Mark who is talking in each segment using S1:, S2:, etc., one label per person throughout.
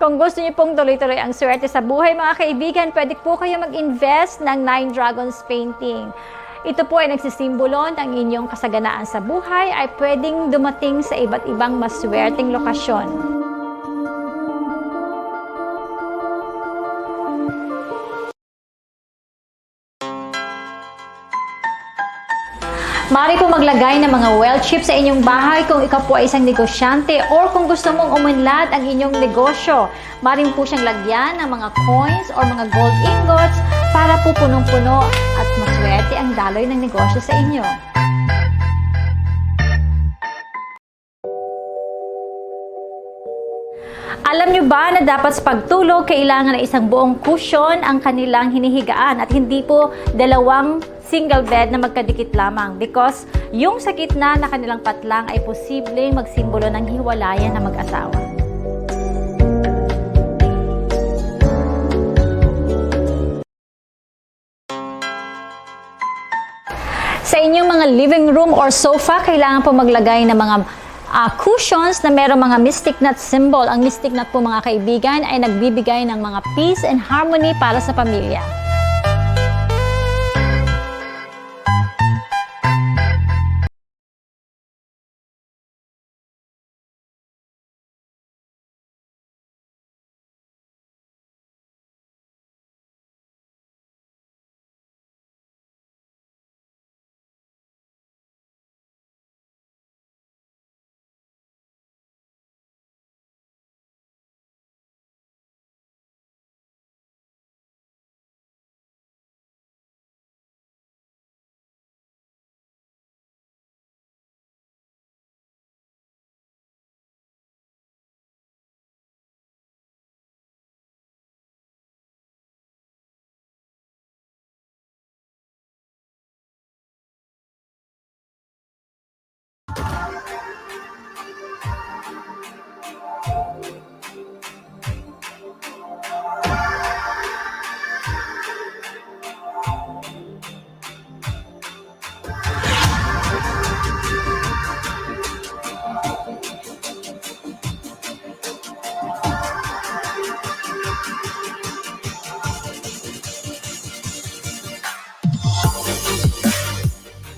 S1: Kung gusto niyo pong tuloy-tuloy ang swerte sa buhay mga kaibigan, pwede po kayo mag-invest ng 9 Dragons Painting. Ito po ay nagsisimbolo ng inyong kasaganaan sa buhay ay pwedeng dumating sa iba't ibang maswerteng lokasyon. Maaari po maglagay ng mga wealth chips sa inyong bahay kung ikaw po ay isang negosyante or kung gusto mong umunlad ang inyong negosyo. Maaari po siyang lagyan ng mga coins or mga gold ingots para po punong-puno at maswerte ang daloy ng negosyo sa inyo. Alam nyo ba na dapat sa pagtulog, kailangan ng isang buong cushion ang kanilang hinihigaan at hindi po dalawang single bed na magkadikit lamang because yung sa gitna na kanilang patlang ay posibleng magsimbolo ng hiwalayan ng mag-asawa. Sa inyong mga living room or sofa, kailangan po maglagay ng mga cushions na merong mga mystic nut symbol. Ang mystic nut po mga kaibigan ay nagbibigay ng mga peace and harmony para sa pamilya.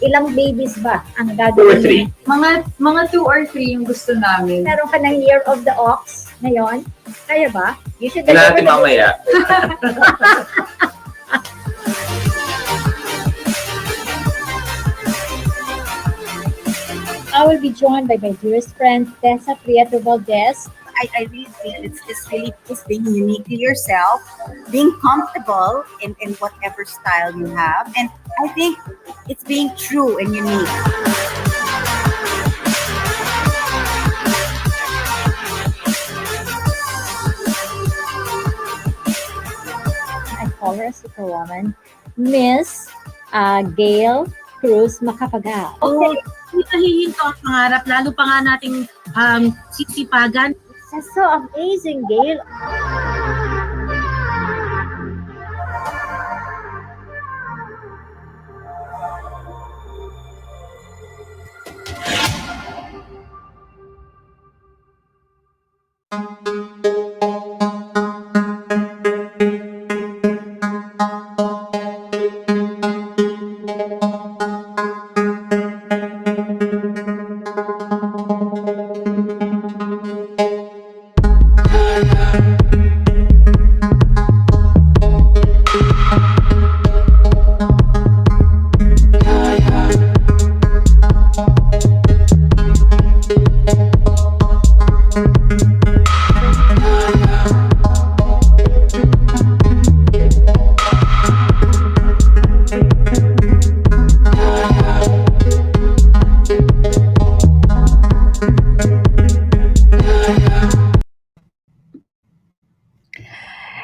S1: Ilang babies ba ang gagawin?
S2: 2 or 3. Mga 2 or 3 yung gusto namin.
S1: Meron ka ng Year of the Ox ngayon? Kaya ba? You should
S3: Wala natin mamaya.
S1: I will be joined by my dearest friend, Tessa Prieto Valdez.
S4: I really think it's really just being unique to yourself, being comfortable in whatever style you have. And I think it's being true and unique.
S1: I call her a superwoman, Miss Gail Cruz Macapagal.
S5: Okay, hindi nahihinto ang pangarap, lalo pa nga nating sisipagan.
S1: That's so amazing, Gail.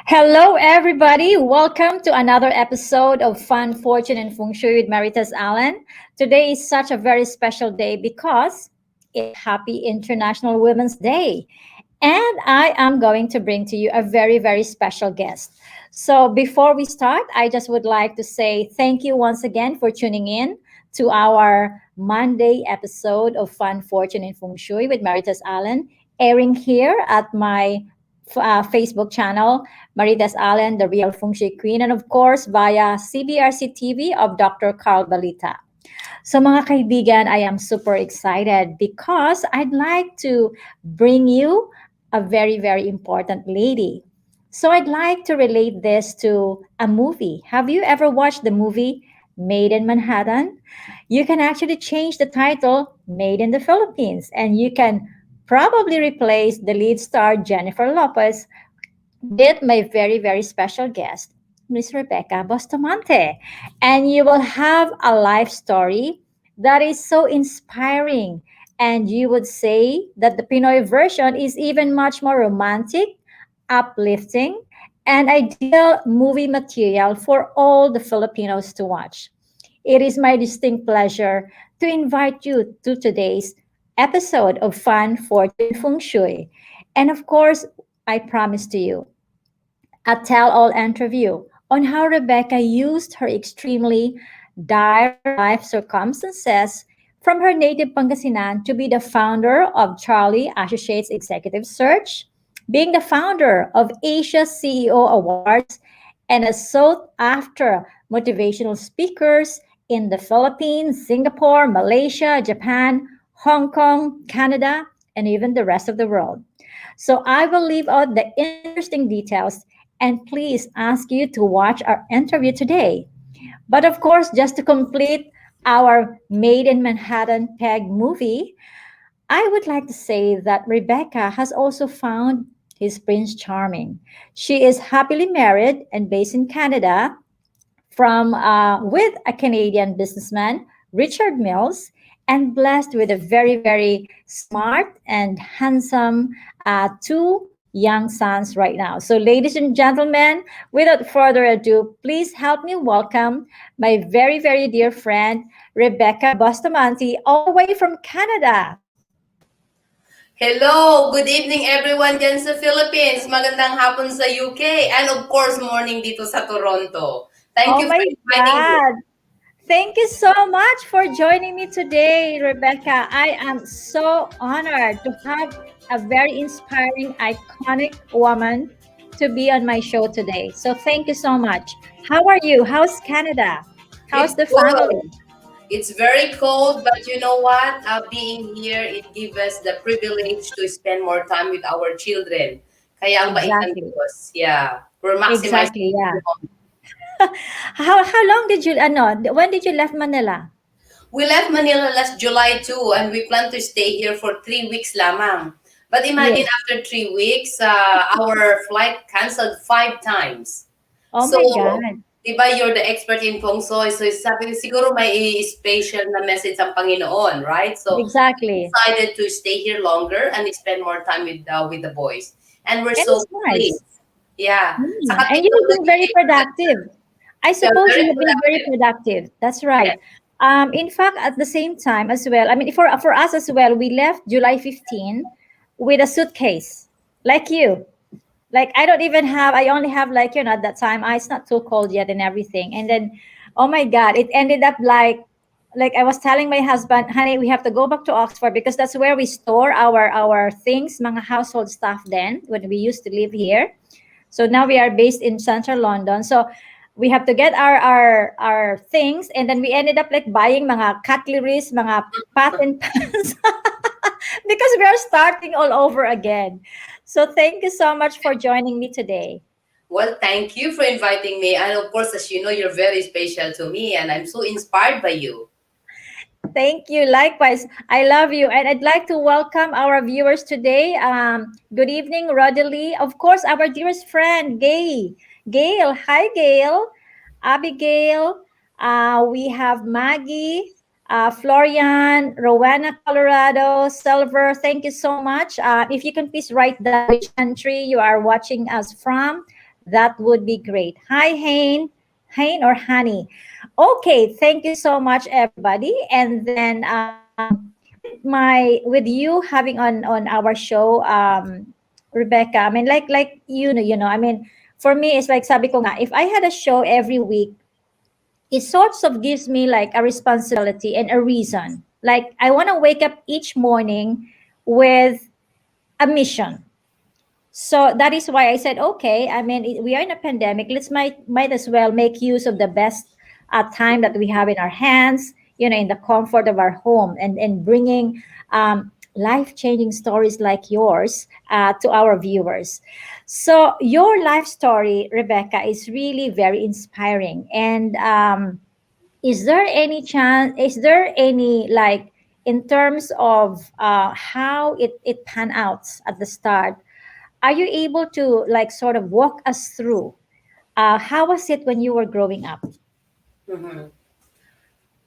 S1: Hello, everybody. Welcome to another episode of Fun, Fortune, and Feng Shui with Maritas Allen. Today is such a very special day because it's Happy International Women's Day. And I am going to bring to you a very, very special guest. So before we start, I just would like to say thank you once again for tuning in to our Monday episode of Fun, Fortune, and Feng Shui with Maritas Allen, airing here at my Facebook channel, Maritas Allen, the Real Feng Shui Queen, and of course via CBRC TV of Dr. Carl Balita. So mga kaibigan, I am super excited because I'd like to bring you a very, very important lady. So I'd like to relate this to a movie. Have you ever watched the movie Made in Manhattan? You can actually change the title Made in the Philippines, and you can probably replace the lead star Jennifer Lopez with my very, very special guest, Miss Rebecca Bustamante. And you will have a life story that is so inspiring. And you would say that the Pinoy version is even much more romantic, uplifting, and ideal movie material for all the Filipinos to watch. It is my distinct pleasure to invite you to today's episode of Fun Fortune Feng Shui. And of course, I promise to you, a tell all interview on how Rebecca used her extremely dire life circumstances from her native Pangasinan to be the founder of Charlie Associates Executive Search, being the founder of Asia CEO Awards, and a sought after motivational speakers in the Philippines, Singapore, Malaysia, Japan, Hong Kong, Canada, and even the rest of the world. So I will leave out the interesting details and please ask you to watch our interview today. But of course, just to complete our Made in Manhattan Peg movie, I would like to say that Rebecca has also found his Prince Charming. She is happily married and based in Canada from with a Canadian businessman, Richard Mills, and blessed with a very, very smart and handsome two young sons right now. So, ladies and gentlemen, without further ado, please help me welcome my very, very dear friend, Rebecca Bustamante, all the way from Canada.
S3: Hello! Good evening everyone dyan sa Philippines. Magandang hapon sa UK. And of course, morning dito sa Toronto. Thank
S1: Oh
S3: you
S1: my
S3: for inviting me.
S1: God. Thank you so much for joining me today, Rebecca. I am so honored to have a very inspiring, iconic woman to be on my show today. So thank you so much. How are you? How's Canada? How's
S3: It's
S1: the
S3: good.
S1: family?
S3: It's very cold, but you know what? Being here, it gives us the privilege to spend more time with our children. Kaya ang bait ng
S1: Exactly.
S3: Diyos. Yeah. We're maximizing
S1: Exactly. Yeah.
S3: it home.
S1: How long did you when did you left Manila?
S3: We left Manila last July 2 and we plan to stay here for 3 weeks lamang. But imagine
S1: Yes.
S3: after 3 weeks, our flight canceled 5 times.
S1: Oh
S3: So,
S1: my God.
S3: di ba, you're the expert in feng shui. So, sabi ko, siguro may special na message ang Panginoon, right? So,
S1: Exactly.
S3: decided to stay here longer and spend more time with the boys. And we're
S1: And
S3: so
S1: it's nice.
S3: pleased. Yeah. Saka
S1: And you have been very
S3: technology,
S1: productive. I
S3: they're
S1: suppose you
S3: very
S1: have been very
S3: productive.
S1: productive. That's right.
S3: Yes.
S1: In fact, at the same time as well, I mean, for us as well, we left July 15 with a suitcase, like you. Like I don't even have. I only have like at that time. It's not too cold yet and everything. And then, oh my God, it ended up like I was telling my husband, honey, we have to go back to Oxford because that's where we store our things, mga household stuff. Then when we used to live here, so now we are based in central London. So we have to get our things, and then we ended up like buying mga cutleries, mga patent pans, because we are starting all over again. So thank you so much for joining me today.
S3: Well, thank you for inviting me. And of course, as you know, you're very special to me, and I'm so inspired by you.
S1: Thank you. Likewise, I love you, and I'd like to welcome our viewers today. Good evening, Rodalie. Of course, our dearest friend, Gay. Gail, hi, Gail. Abigail. We have Maggie, Florian, Rowena, Colorado, Silver. Thank you so much. If you can please write down which country you are watching us from, that would be great. Hi, Hain. Hain or Honey. Okay, thank you so much, everybody. And then with you having on our show, Rebecca. I mean, like I mean, for me, it's like sabi ko nga, if I had a show every week, it sorts of gives me like a responsibility and a reason. Like I want to wake up each morning with a mission. So that is why I said, okay, I mean, we are in a pandemic. Let's might as well make use of the best time that we have in our hands, in the comfort of our home, and bringing life-changing stories like yours to our viewers. So your life story, Rebecca, is really very inspiring. And is there any chance? Is there any like in terms of how it pan out at the start? Are you able to like sort of walk us through how was it when you were growing up?
S3: Mhm.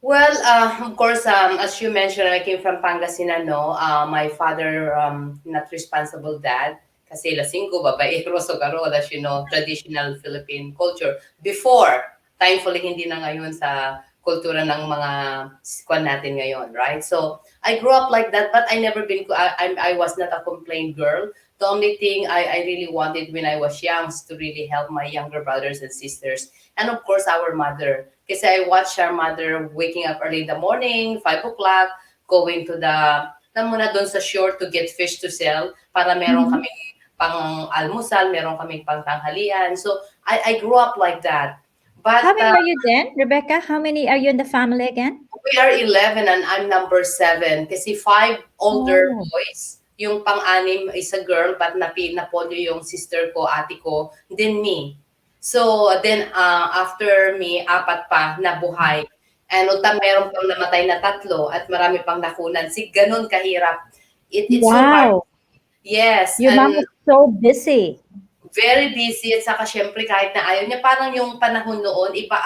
S3: Well, of course, as you mentioned, I came from Pangasinan, no? My father, not responsible dad. Kasi lasinggo, babaero, sogaro, as you know, traditional Philippine culture. Before, thankfully, hindi na ngayon sa kultura ng mga kwan natin ngayon, right? So, I grew up like that, but I never been, I was not a complaint girl. The only thing I really wanted when I was young is to really help my younger brothers and sisters. And of course, our mother. Kasi I watched our mother waking up early in the morning, 5 o'clock, going to na muna doon sa shore to get fish to sell para meron
S1: Mhm.
S3: kami pang almusal, meron kami pang tanghalian. So, I grew up like that. But
S1: How many are you then, Rebecca? How many are you in the family again?
S3: we are 11 and I'm number 7. Kasi 5 older
S1: Oh.
S3: boys. Yung pang-anim is a girl, but napolyo yung sister ko, ate ko, then me. So, then after me, 4 pa na buhay. And unta meron pang namatay na 3 at marami pang nakunan. Ganun kahirap. It's so hard.
S1: Wow.
S3: Yes,
S1: Your mom
S3: and
S1: was so busy.
S3: very busy at saka syempre kahit na ayaw niya, parang yung panahon noon, iba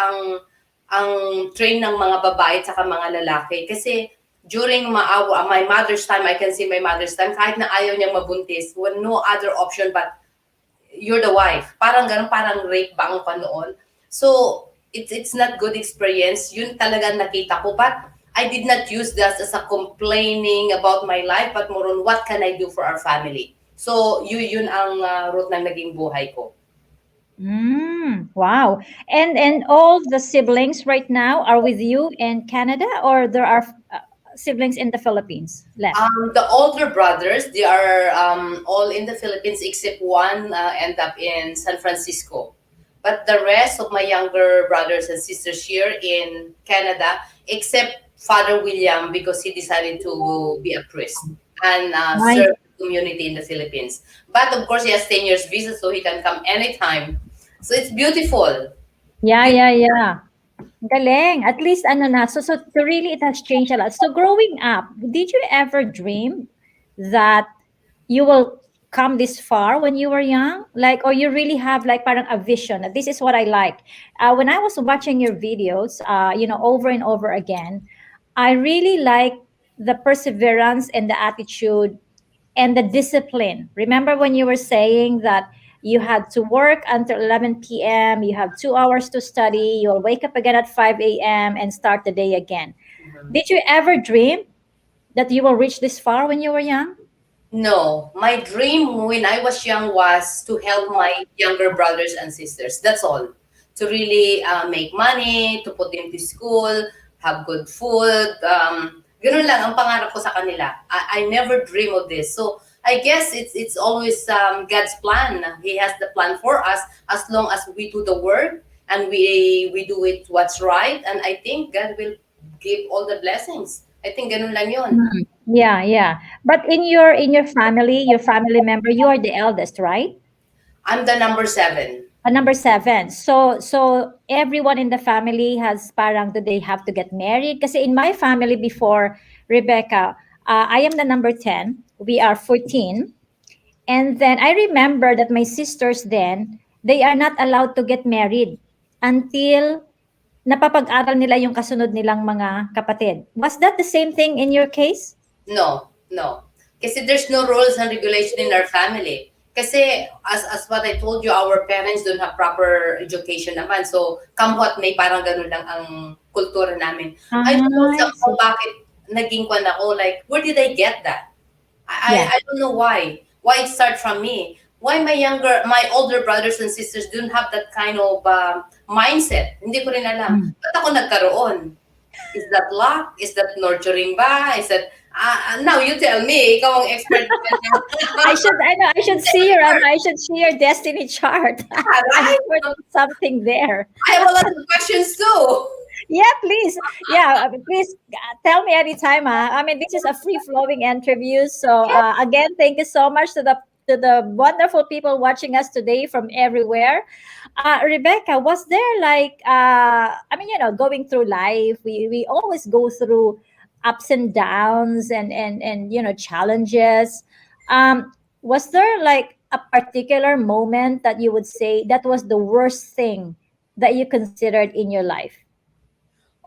S3: ang train ng mga babae at saka mga lalaki. Kasi during my mother's time, I can say my mother's time, kahit na ayaw niyang mabuntis, no other option but you're the wife. Parang ganun, parang rape ba ang noon. So, it's not good experience. Yun talaga nakita ko. But I did not use that as a complaining about my life, but more on what can I do for our family. So, yun ang root ng naging buhay ko.
S1: Wow. And all the siblings right now are with you in Canada, or there are siblings in the Philippines left?
S3: The older brothers, they are all in the Philippines except one end up in San Francisco. But the rest of my younger brothers and sisters here in Canada, except Father William, because he decided to be a priest and
S1: Nice.
S3: serve the community in the Philippines. But of course, he has 10 years visa, so he can come anytime. So it's beautiful.
S1: Yeah. Galing. At least ano na. So really it has changed a lot. So growing up, did you ever dream that you will come this far when you were young? Like, or you really have like parang a vision that this is what I like. When I was watching your videos, over and over again, I really like the perseverance and the attitude and the discipline. Remember when you were saying that you had to work until 11 p.m., you have 2 hours to study, you'll wake up again at 5 a.m. and start the day again. Did you ever dream that you will reach this far when you were young?
S3: No, my dream when I was young was to help my younger brothers and sisters. That's all. To really make money, to put them to school, have good food. Ganun lang ang pangarap ko sa kanila. I never dream of this. So I guess it's always God's plan. He has the plan for us as long as we do the work and we do it what's right. And I think God will give all the blessings. I think ganun lang yun.
S1: Yeah. But in your family, your family member, you are the eldest, right?
S3: I'm the number 7.
S1: Number 7. So everyone in the family has parang do they have to get married? Kasi in my family before, Rebecca, I am the number 10. We are 14. And then I remember that my sisters then, they are not allowed to get married until napapag-aral nila yung kasunod nilang mga kapatid. Was that the same thing in your case?
S3: No. Kasi there's no rules and regulation in our family. Kasi as what I told you, our parents don't have proper education naman. So, kamwat may parang ganun lang ang kultura namin. I don't know somehow bakit naging kwan ako. Like, where did I get that? I don't know why. Why it start from me? Why my older brothers and sisters don't have that kind of mindset? Hindi ko rin alam. Ba't ako nagkaroon? Is that luck? Is that nurturing ba? Is that now you tell me, ikaw ang expert.
S1: I should see your I should see your destiny chart. I'm
S3: Right?
S1: sure there's something there.
S3: I have a lot of questions too.
S1: Yeah, please. Yeah, please tell me anytime. I mean, this is a free flowing interview. So again, thank you so much to the wonderful people watching us today from everywhere. Rebecca, was there like I mean, going through life, we always go through ups and downs and challenges. Was there like a particular moment that you would say that was the worst thing that you considered in your life?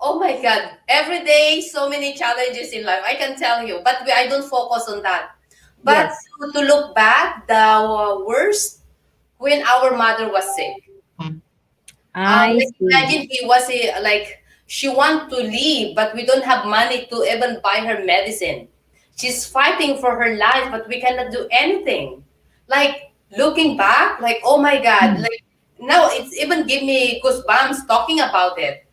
S3: Oh my God. Every day, so many challenges in life. I can tell you. But I don't focus on that. But
S1: Yes.
S3: to look back, the worst when our mother was sick.
S1: I
S3: Like
S1: see.
S3: imagine he was like she want to leave, but we don't have money to even buy her medicine. She's fighting for her life, but we cannot do anything. Like looking back, like oh my God, like now it's even give me goosebumps talking about it.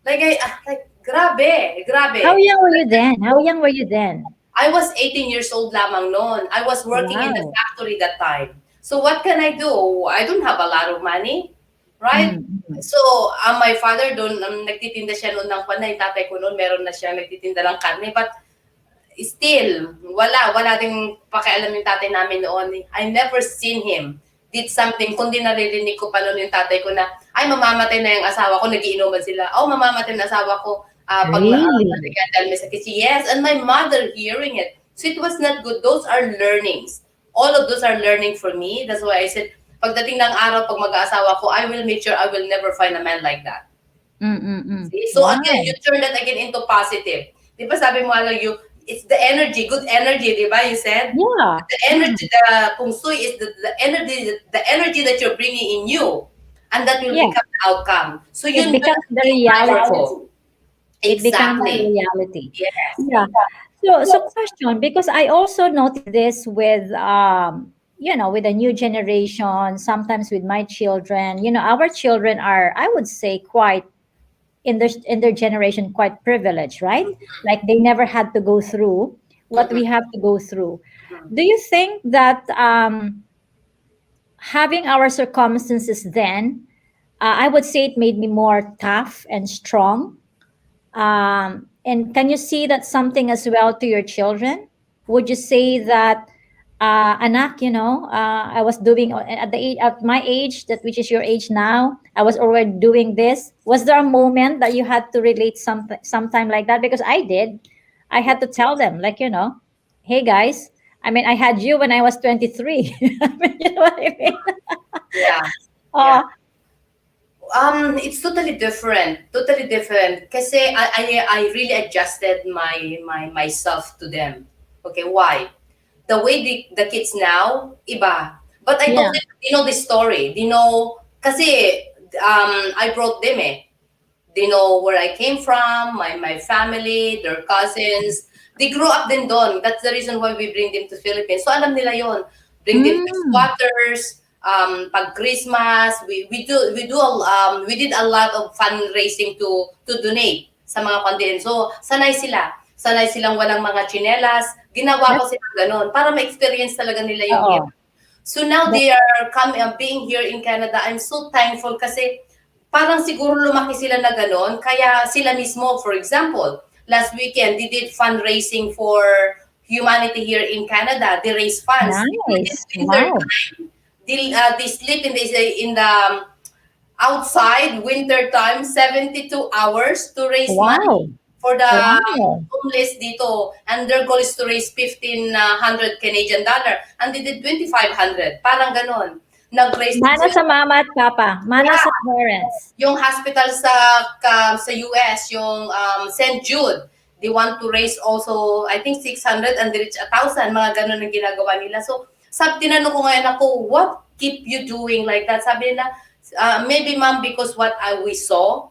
S3: Like like grabe, grabe.
S1: How young were you then? How young were you then?
S3: I was 18 years old lamang noon. I was working in the
S1: Wow.
S3: factory that time. So what can I do? I don't have a lot of money, right?
S1: Mm.
S3: So, my father doon, nagtitinda siya noon ng panay. Tatay ko noon, meron na siya nagtitinda ng karne. But still, wala ding pakialam yung tatay namin noon. I never seen him did something, kundi naririnig ko pa noon yung tatay ko na, ay, mamamatay na yung asawa ko, nagiinuman sila. Oh, mamamatay na asawa ko. Pag
S1: Really?
S3: dahil may sakit siya. Yes, and my mother hearing it. So it was not good. Those are learnings. All of those are learning for me. That's why I said, pagdating ng araw, pag mag-aasawa ko, I will make sure I will never find a man like that. See? So
S1: Wow.
S3: again, you turn that again into positive. Di ba sabi mo lang it's the energy, good energy, di ba? You said?
S1: Yeah.
S3: The energy, the feng shui is the energy that you're bringing in you. And that will
S1: Yeah.
S3: become the outcome. So
S1: It
S3: yun
S1: becomes the
S3: be
S1: reality.
S3: powerful.
S1: It becomes the
S3: Exactly.
S1: reality.
S3: Yes.
S1: Yeah. So question, because I also noticed this with with the new generation, sometimes with my children. Our children are, I would say, quite in their generation quite privileged, right? Like they never had to go through what we have to go through. Do you think that having our circumstances then, I would say it made me more tough and strong? And can you see that something as well to your children? Would you say that, anak, I was doing at the age, at my age, that which is your age now, I was already doing this. Was there a moment that you had to relate something, sometime like that? Because I did. I had to tell them, like, hey guys. I mean, I had you when I was 23. I mean, you know what I mean?
S3: Yeah.
S1: Uh,
S3: It's totally different. Totally different. Kasi I really adjusted myself to them. Okay, why? The way the kids now, iba. But I
S1: Yeah.
S3: told them, they know the story. They know, kasi I brought them They know where I came from, my family, their cousins. They grew up din doon. That's the reason why we bring them to Philippines. So alam nila yon. Bring them to squatters, pag Christmas, we did a lot of fundraising to donate sa mga condition. So sanay sila. Sanay silang walang mga tsinelas. Ginawa ko sila ganun para ma-experience talaga nila yung
S1: Oo.
S3: hirap. So now they are being here in Canada. I'm so thankful kasi parang siguro lumaki sila na ganon. Kaya sila mismo, for example, last weekend, they did fundraising for humanity here in Canada. They raised funds.
S1: Nice.
S3: In winter
S1: Wow.
S3: time, they sleep in the outside winter time 72 hours to raise money
S1: Wow.
S3: for the
S1: Wow.
S3: homeless dito. And their goal is to raise 1,500 Canadian dollar. And they did 2,500. Parang ganon. Nag-raise
S1: Mana
S3: din
S1: sa mama at papa. Mana sa parents.
S3: yung hospital sa US, yung St. Jude, they want to raise also, I think 600 and they reach 1,000, mga ganun ang ginagawa nila. So, tinanong ko ngayon ako, what keep you doing like that? Sabi nila, maybe ma'am, because what we saw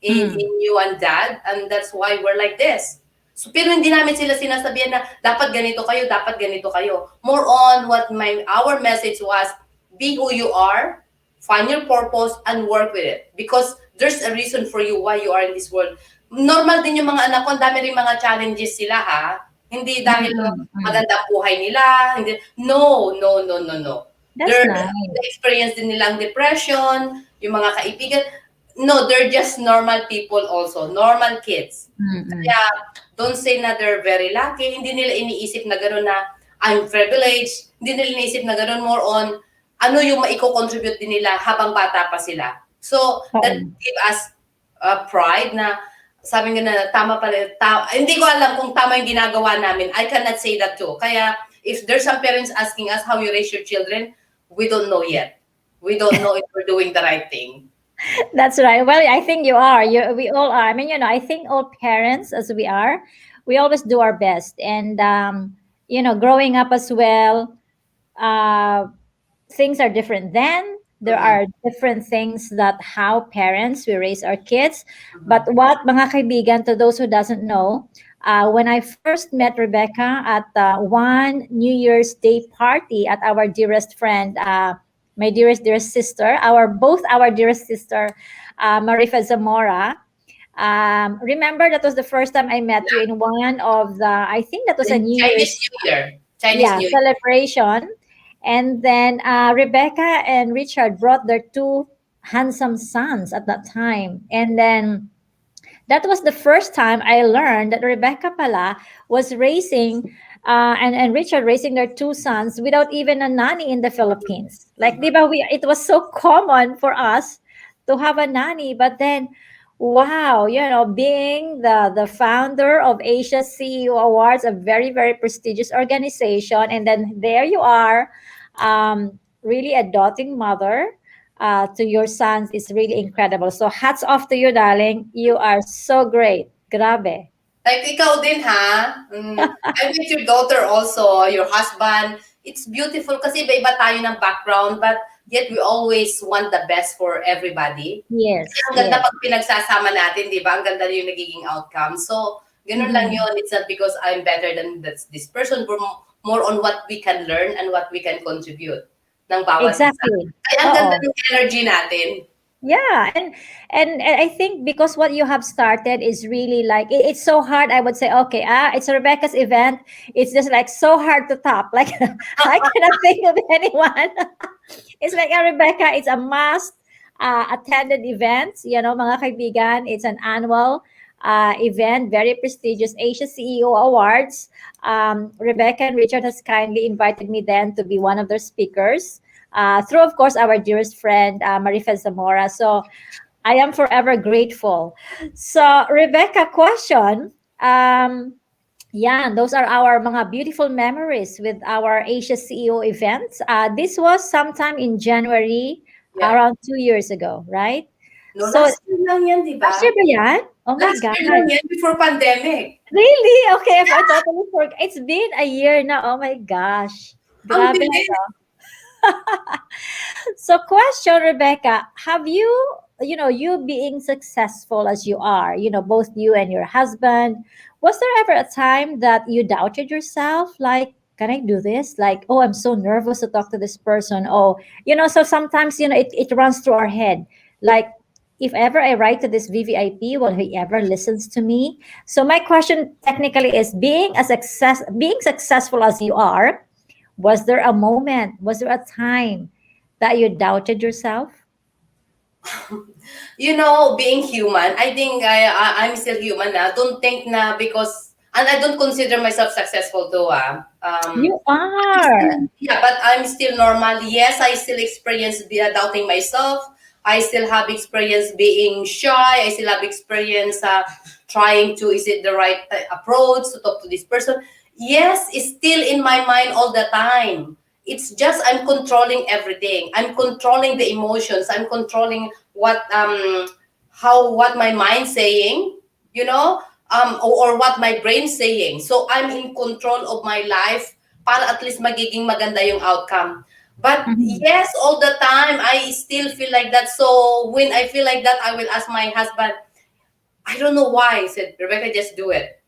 S3: in you and dad, and that's why we're like this. So, pero hindi namin sila sinasabihan na dapat ganito kayo, dapat ganito kayo. More on what our message was, be who you are, find your purpose, and work with it. Because there's a reason for you why you are in this world. normal din yung mga anak ko, ang dami rin mga challenges sila ha. Hindi dahil maganda ang buhay nila, hindi, no, no, no, no, no.
S1: That's nice.
S3: Experience din nilang depression, yung mga kaibigan. No, they're just normal people also, normal kids. Kaya, don't say na they're very lucky. Hindi nila iniisip na gano'n na I'm privileged. Hindi nila iniisip na gano'n, more on ano yung maiko-contribute din nila habang bata pa sila. So, that give us pride na sabi nga na tama pala, hindi ko alam kung tama yung ginagawa namin. I cannot say that too. Kaya, if there's some parents asking us how you raise your children, we don't know yet. We don't know if we're doing the right thing.
S1: That's right. Well, I think you are. We all are. I mean, I think all parents, as we are, we always do our best. And, growing up as well, things are different then. There are different things that how parents we raise our kids. But what, mga kaibigan, to those who doesn't know, when I first met Rebecca at one New Year's Day party at our dearest friend, my dearest sister, both our dearest sister, Marifa Zamora. Remember, that was the first time I met you in one of the, I think that was a New Year's
S3: Chinese New Year
S1: celebration. And then Rebecca and Richard brought their two handsome sons at that time. And then that was the first time I learned that Rebecca pala was raising and Richard raising their two sons without even a nanny in the Philippines. Like, diba, it was so common for us to have a nanny, but then, wow, being the founder of Asia CEO Awards, a very, very prestigious organization, and then there you are, really a doting mother to your sons is really incredible. So hats off to you, darling. You are so great. Grabe.
S3: Like ikaw din ha. I'm with your daughter also, your husband. It's beautiful kasi iba-iba tayo ng background, but yet we always want the best for everybody.
S1: Yes.
S3: Kasi ang ganda pag pinagsasama natin, di ba? Ang ganda yung nagiging outcome. So, ganun lang yun. It's not because I'm better than this person, but more on what we can learn and what we can contribute ng bawat
S1: Exactly.
S3: isa. Kaya ang ganda ng energy natin.
S1: Yeah, and I think because what you have started is really like it's so hard. I would say, okay, it's Rebecca's event. It's just like so hard to top. Like I cannot think of anyone. It's like Rebecca. It's a must attended event. Mga kaibigan, it's an annual event, very prestigious Asia CEO Awards. Rebecca and Richard has kindly invited me then to be one of their speakers. Through, of course, our dearest friend, Marifa Zamora. So I am forever grateful. So, Rebecca, question. Those are our mga beautiful memories with our Asia CEO events. This was sometime in January, around 2 years ago, right?
S3: No, last year lang yan, di ba?
S1: Last year ba yan? Oh my
S3: Last
S1: God.
S3: year lang yan, before pandemic.
S1: Really? Okay, I totally forgot. It's been a year now. Oh my gosh.
S3: Ang
S1: Grabe
S3: bilis.
S1: na. So, question, Rebecca, have you being successful as you are, both you and your husband, was there ever a time that you doubted yourself? Like, can I do this? Like, oh, I'm so nervous to talk to this person. Oh, so sometimes, it runs through our head. Like, if ever I write to this VVIP, will he ever listens to me? So my question technically is, being successful as you are, was there a moment, was there a time that you doubted yourself?
S3: Being human, I think I'm still human na. Don't think na because, and I don't consider myself successful too.
S1: You are.
S3: Yeah, but I'm still normal. Yes, I still experience doubting myself. I still have experience being shy. I still have experience trying to, is it the right approach to talk to this person? Yes, it's still in my mind all the time. It's just I'm controlling everything. I'm controlling the emotions. I'm controlling what my mind's saying, or what my brain's saying. So I'm in control of my life para at least magiging maganda yung outcome. But yes, all the time I still feel like that. So when I feel like that, I will ask my husband, I don't know why. He said, Rebecca, just do it.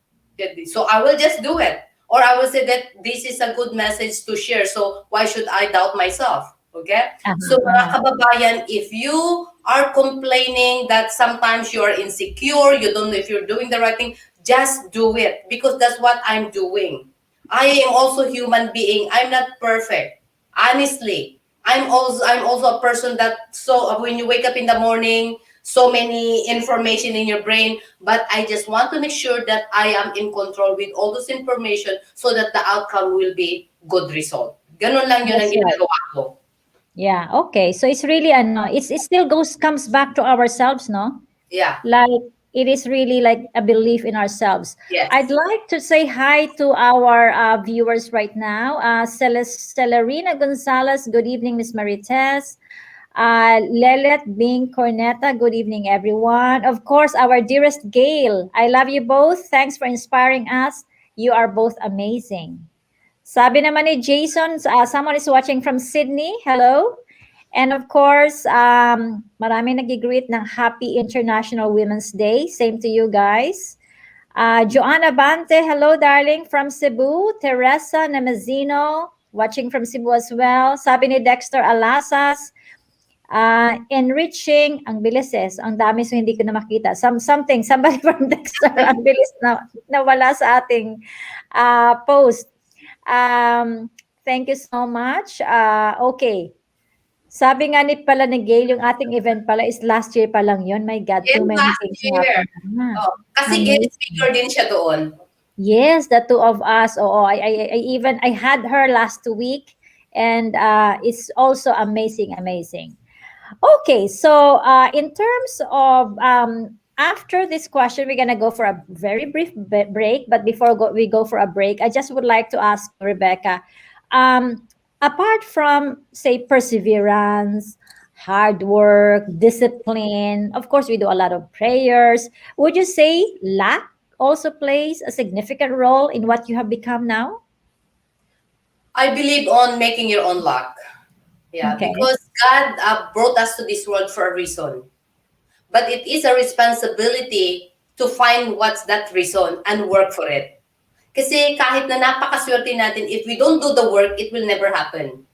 S3: So I will just do it. Or I will say that this is a good message to share. So why should I doubt myself? Okay?
S1: Uh-huh,
S3: So mga
S1: uh-huh.
S3: kababayan, if you are complaining that sometimes you are insecure, you don't know if you're doing the right thing, just do it because that's what I'm doing. I am also human being. I'm not perfect. Honestly, I'm also a person that so when you wake up in the morning, so many information in your brain, but I just want to make sure that I am in control with all this information so that the outcome will be good result. Ganun lang yun ang
S1: That's right.
S3: ginagawa ko.
S1: Yeah, okay. So it's really it still comes back to ourselves, no?
S3: Yeah.
S1: Like it is really like a belief in ourselves.
S3: Yes.
S1: I'd like to say hi to our viewers right now. Celerina Gonzalez, good evening, Miss Marites. Lelet Bing Corneta, good evening, everyone. Of course, our dearest Gail. I love you both. Thanks for inspiring us. You are both amazing. Sabi naman ni Jason, someone is watching from Sydney. Hello. And of course, marami nag-greet ng Happy International Women's Day. Same to you guys. Joanna Bante, hello darling, from Cebu. Teresa Namazino, watching from Cebu as well. Sabi ni Dexter Alasas, enriching, ang bilis ang dami so hindi ko na makita. Somebody from Dexter, ang bilis na nawala sa ating post. Thank you so much. Okay. Sabi nga ni pala ni Gail, yung ating event pala is last year pa lang yun. My God, too
S3: Yes,
S1: many
S3: last
S1: things
S3: year.
S1: happened.
S3: Oh, kasi guest speaker din siya doon.
S1: Yes, the two of us. Oo, I had her last week and it's also amazing. Okay, so in terms of after this question, we're gonna go for a very brief break. But before we go for a break, I just would like to ask Rebecca, apart from say perseverance, hard work, discipline, of course we do a lot of prayers. Would you say luck also plays a significant role in what you have become now?
S3: I believe on making your own luck. Yeah,
S1: Okay.
S3: because God brought us to this world for a reason. But it is a responsibility to find what's that reason and work for it. Kasi kahit na napakaswerte natin, if we don't do the work, it will never happen.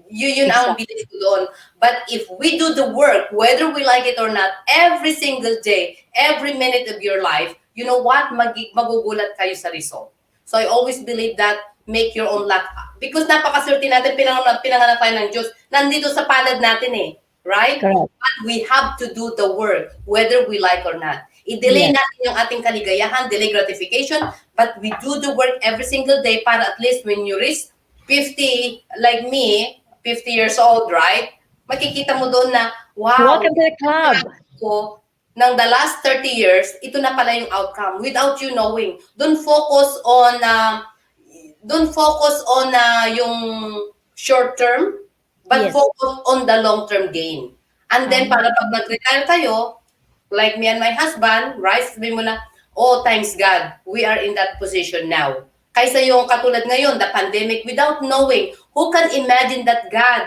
S3: Yun ang belief ko doon. But if we do the work, whether we like it or not, every single day, every minute of your life, you know what? Magugulat kayo sa result. So I always believe that make your own luck. Because napakaswerte natin, pinanganak tayo ng Diyos. Nandito sa palad natin eh. Right?
S1: Correct.
S3: But we have to do the work, whether we like or not. I-delay natin yung ating kaligayahan, delay gratification, but we do the work every single day para at least when you reach 50, like me, 50 years old, right? Makikita mo doon na, wow,
S1: Welcome to the club.
S3: ko, ng the last 30 years, ito na pala yung outcome without you knowing. Don't focus on yung short term, but
S1: Yes.
S3: focus on the long-term gain. And then, para pag nag-retire tayo, like me and my husband, right? Sabihin mo na, oh, thanks God, we are in that position now. Kaysa yung katulad ngayon, the pandemic, without knowing, who can imagine that God,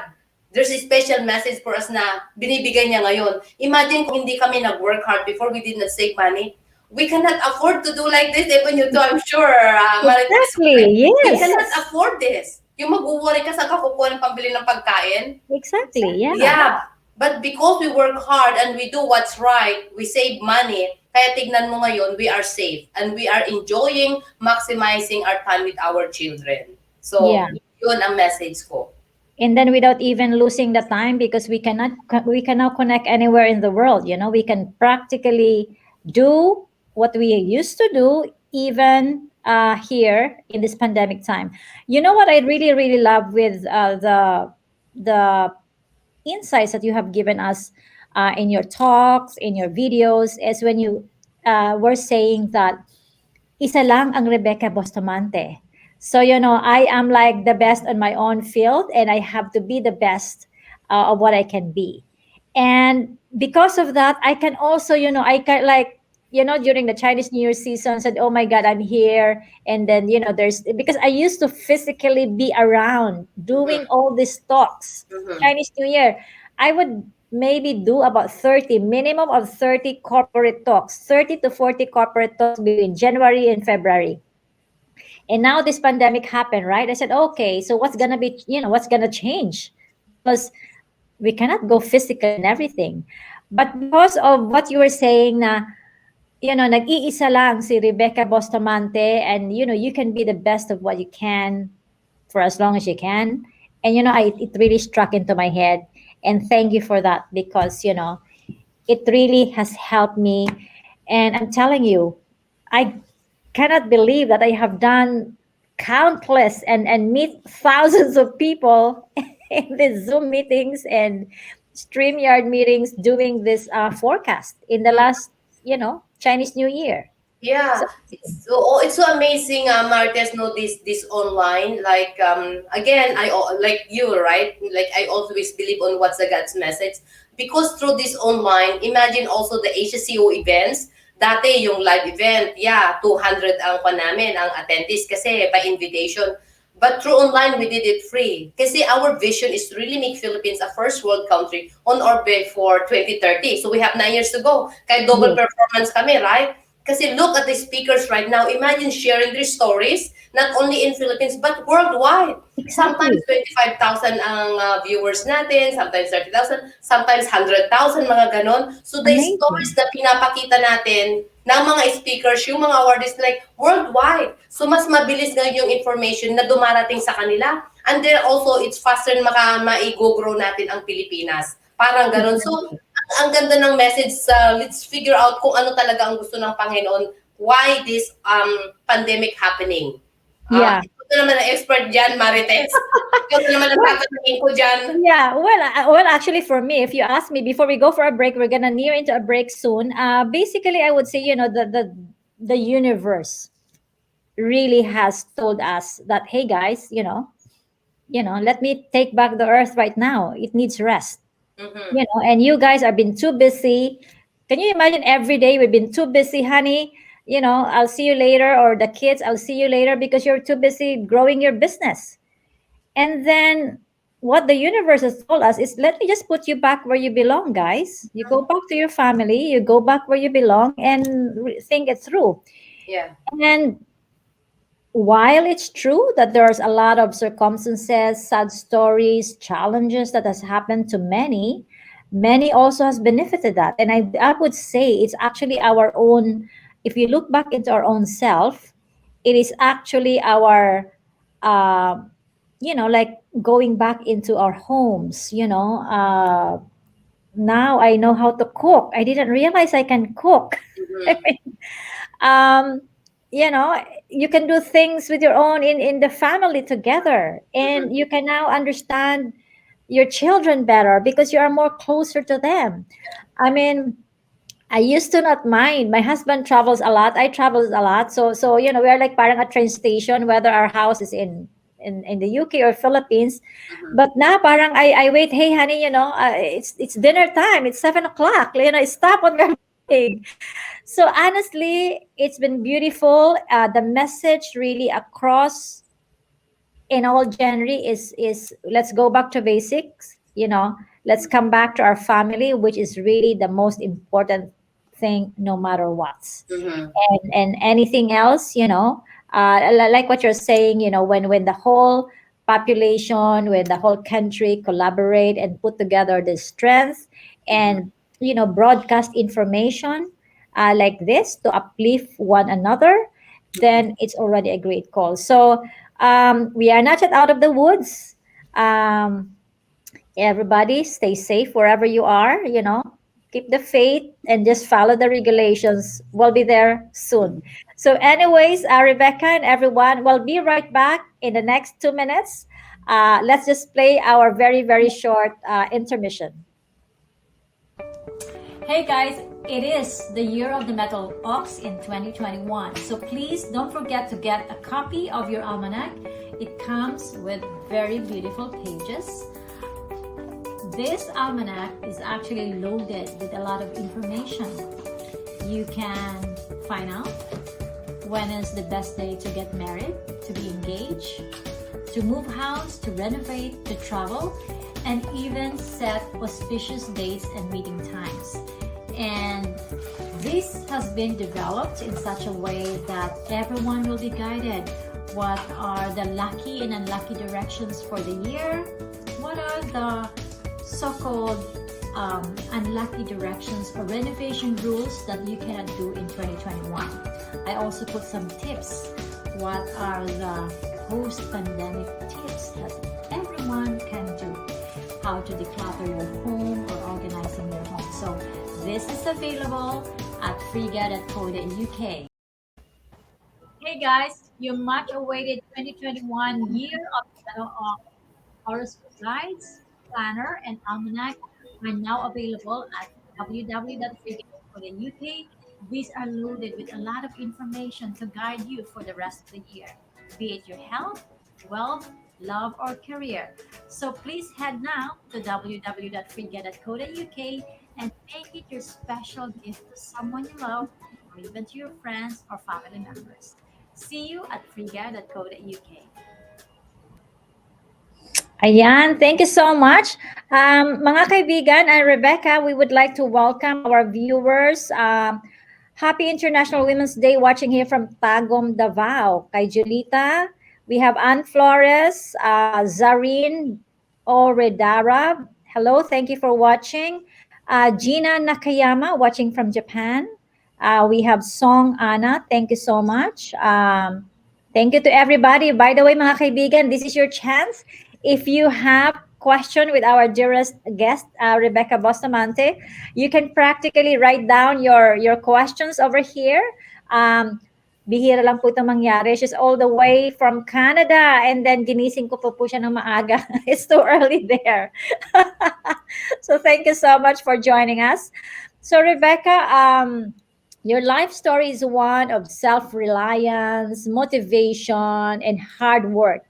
S3: there's a special message for us na binibigay niya ngayon. Imagine kung hindi kami nag-work hard before, we did not save money. We cannot afford to do like this, even you do, I'm sure.
S1: Exactly,
S3: We
S1: yes.
S3: cannot afford this. Yung mag-worry ka sa kakukuha ng pambili ng pagkain.
S1: Exactly, yeah.
S3: Yeah. But because we work hard and we do what's right, we save money, kaya tignan mo ngayon, we are safe. And we are enjoying, maximizing our time with our children. So,
S1: Yeah.
S3: yun ang message ko.
S1: And then without even losing the time, because we cannot connect anywhere in the world, we can practically do what we used to do even here in this pandemic time. You know what I really love with the insights that you have given us in your talks, in your videos, is when you were saying that isa lang ang Rebecca Bustamante. So, I am like the best in my own field and I have to be the best of what I can be. And because of that, I can also, I can like, during the Chinese New Year season, said, oh my God, I'm here. And then, because I used to physically be around doing all these talks, Chinese New Year. I would maybe do about 30, minimum of 30 corporate talks, 30 to 40 corporate talks between January and February. And now this pandemic happened, right? I said, okay, so what's gonna be, what's gonna change? because we cannot go physical and everything. But because of what you were saying na, nag-iisa lang si Rebecca Bustamante, and, you can be the best of what you can for as long as you can. And, it really struck into my head. And thank you for that, because, it really has helped me. And I'm telling you, I cannot believe that I have done countless and meet thousands of people in these Zoom meetings and StreamYard meetings doing this forecast in the last, Chinese New Year.
S3: Yeah,
S1: So,
S3: it's so amazing, Martes. No, this online. Like again, like you, right? Like I always believe on what's the God's message, because through this online, imagine also the HCO events. Dati yung live event, yeah, 200 ang pa namin ang attendees kasi by invitation. But through online, we did it free. Kasi our vision is to really make Philippines a first world country on orbit for 2030. So we have 9 years to go. Kaya double
S1: yes.
S3: performance kami, right? Kasi look at the speakers right now. Imagine sharing their stories, not only in Philippines, but worldwide. Sometimes 25,000 ang viewers natin, sometimes 30,000, sometimes 100,000, mga ganon. So the
S1: Amazing.
S3: stories na pinapakita natin ng mga speakers, yung mga awardees, like worldwide. So mas mabilis nga yung information na dumarating sa kanila. And then also, it's faster na ma-grow natin ang Pilipinas. Parang ganon. So, ang ganda ng message sa let's figure out kung ano talaga ang gusto ng Panginoon, why this pandemic happening.
S1: Yeah.
S3: Ito naman ang expert dyan, Marites. Ito naman ang tatanungin ko dyan.
S1: Yeah, well, actually, for me, if you ask me, before we go for a break, we're gonna near into a break soon. Basically, I would say, the universe really has told us that, hey guys, let me take back the earth right now. It needs rest.
S3: Mhm.
S1: And you guys have been too busy. Can you imagine every day we've been too busy, honey? I'll see you later, or the kids, I'll see you later, because you're too busy growing your business. And then what the universe has told us is, let me just put you back where you belong, guys. You go back to your family, you go back where you belong, and think it through.
S3: Yeah.
S1: And while it's true that there's a lot of circumstances, sad stories, challenges that has happened to many also has benefited that. And I would say it's actually our own, if you look back into our own self, it is actually our, like going back into our homes, now I know how to cook. I didn't realize I can cook.
S3: Mhm.
S1: You can do things with your own in the family together, and you can now understand your children better because you are more closer to them. I mean, I used to not mind. My husband travels a lot. I travel a lot. So we are like parang a train station, whether our house is in the UK or Philippines. But now parang I wait, hey honey, it's dinner time. It's 7 o'clock. Stop what we're doing. So honestly, it's been beautiful. The message really across in all genre is let's go back to basics. Let's come back to our family, which is really the most important thing, no matter what.
S3: Mhm.
S1: And anything else, like what you're saying, when the whole population, when the whole country collaborate and put together the strength and broadcast information like this to uplift one another, then it's already a great call. So we are not yet out of the woods. Everybody stay safe wherever you are, keep the faith and just follow the regulations. We'll be there soon. So anyways, Rebecca and everyone, we'll be right back in the next 2 minutes. Let's just play our very, very short intermission. Hey guys, it is the year of the metal ox in 2021. So please don't forget to get a copy of your almanac. It comes with very beautiful pages. This almanac is actually loaded with a lot of information. You can find out when is the best day to get married, to be engaged, to move house, to renovate, to travel, and even set auspicious dates and meeting times. And this has been developed in such a way that everyone will be guided. What are the lucky and unlucky directions for the year? What are the so-called unlucky directions or renovation rules that you cannot do in 2021. I also put some tips. What are the post-pandemic tips that everyone can do? How to declutter your home or organizing your home. So this is available at freega.co.uk. Hey guys, your much awaited 2021 year of horoscope guides, planner, and almanac are now available at www.freega.co.uk. These are loaded with a lot of information to guide you for the rest of the year, be it your health, wealth, love, or career. So please head now to www.freega.co.uk and make it your special gift to someone you love or even to your friends or family members. See you at freega.co.uk. Ayan, thank you so much. Mga kaibigan, I'm Rebecca. We would like to welcome our viewers. Happy International Women's Day watching here from Tagum, Davao. Kay Julita, we have Ann Flores, Zareen Oredara. Hello, thank you for watching. Gina Nakayama watching from Japan. We have Song Anna. Thank you so much. Thank you to everybody. By the way, mga kaibigan, this is your chance. If you have question with our dearest guest, Rebecca Bustamante, you can practically write down your questions over here. Bihira lang po itong mangyari. She's all the way from Canada and then ginising ko po siya ng maaga. It's too early there. So thank you so much for joining us. So Rebecca, your life story is one of self-reliance, motivation, and hard work.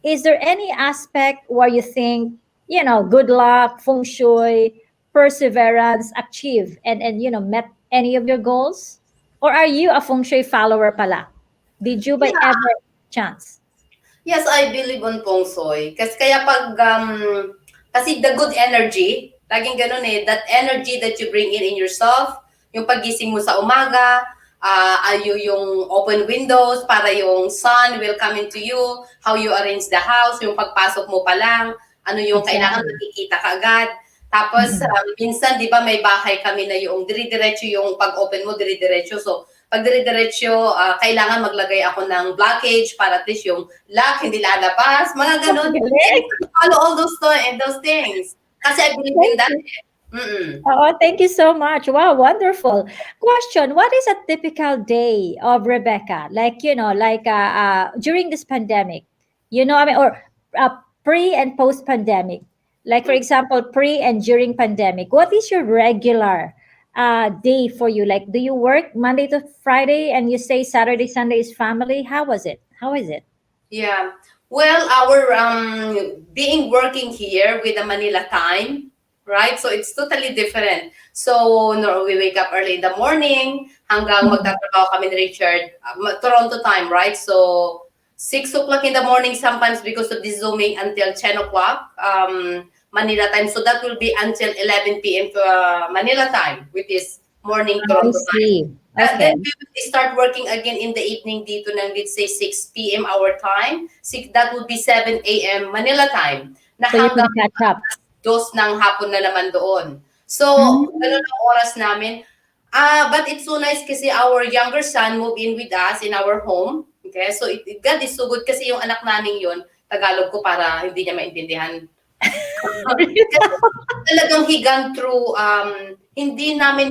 S1: Is there any aspect where you think, good luck, feng shui, perseverance, achieve, and met any of your goals? Or are you a feng shui follower pala? Did you by ever chance?
S3: Yes, I believe on feng shui. Kasi kaya kasi the good energy, laging ganun that energy that you bring in yourself, yung pagising mo sa umaga, yung open windows para yung sun will come into you, how you arrange the house, yung pagpasok mo pa lang, ano yung kailangan makikita ka agad. Tapos, minsan, di ba, may bahay kami na yung dire-diretso yung pag-open mo, dire-diretso. So, pag dire-diretso, kailangan maglagay ako ng blockage para at least yung lock hindi lalabas. Mga ganun. Follow all those things. Kasi I believe in that.
S1: Oh, thank you so much. Wow, wonderful. Question, what is a typical day of Rebecca? Like, during this pandemic, or pre and post pandemic. Like, for example, pre and during pandemic, what is your regular day for you? Like, do you work Monday to Friday and you say Saturday, Sunday is family? How was it? How is it?
S3: Yeah. Well, our being working here with the Manila time, right? So it's totally different. So we wake up early in the morning hanggang magtatrabaho kami ni Richard, Toronto time, right? So 6 o'clock in the morning sometimes because of this Zooming until 10 o'clock Manila time. So that will be until 11 p.m. Manila time, which is morning Toronto time.
S1: Okay.
S3: Then we will start working again in the evening dito ng, let's say, 6 p.m. our time. That would be 7 a.m. Manila time. Na
S1: So you can
S3: hanggang
S1: catch up.
S3: dos ng hapon na naman doon. So, ganun ang oras namin. But it's so nice kasi our younger son moved in with us in our home. Okay? So, God is so good kasi yung anak namin yun, Tagalog ko para hindi niya maintindihan. Talagang he gone through, hindi namin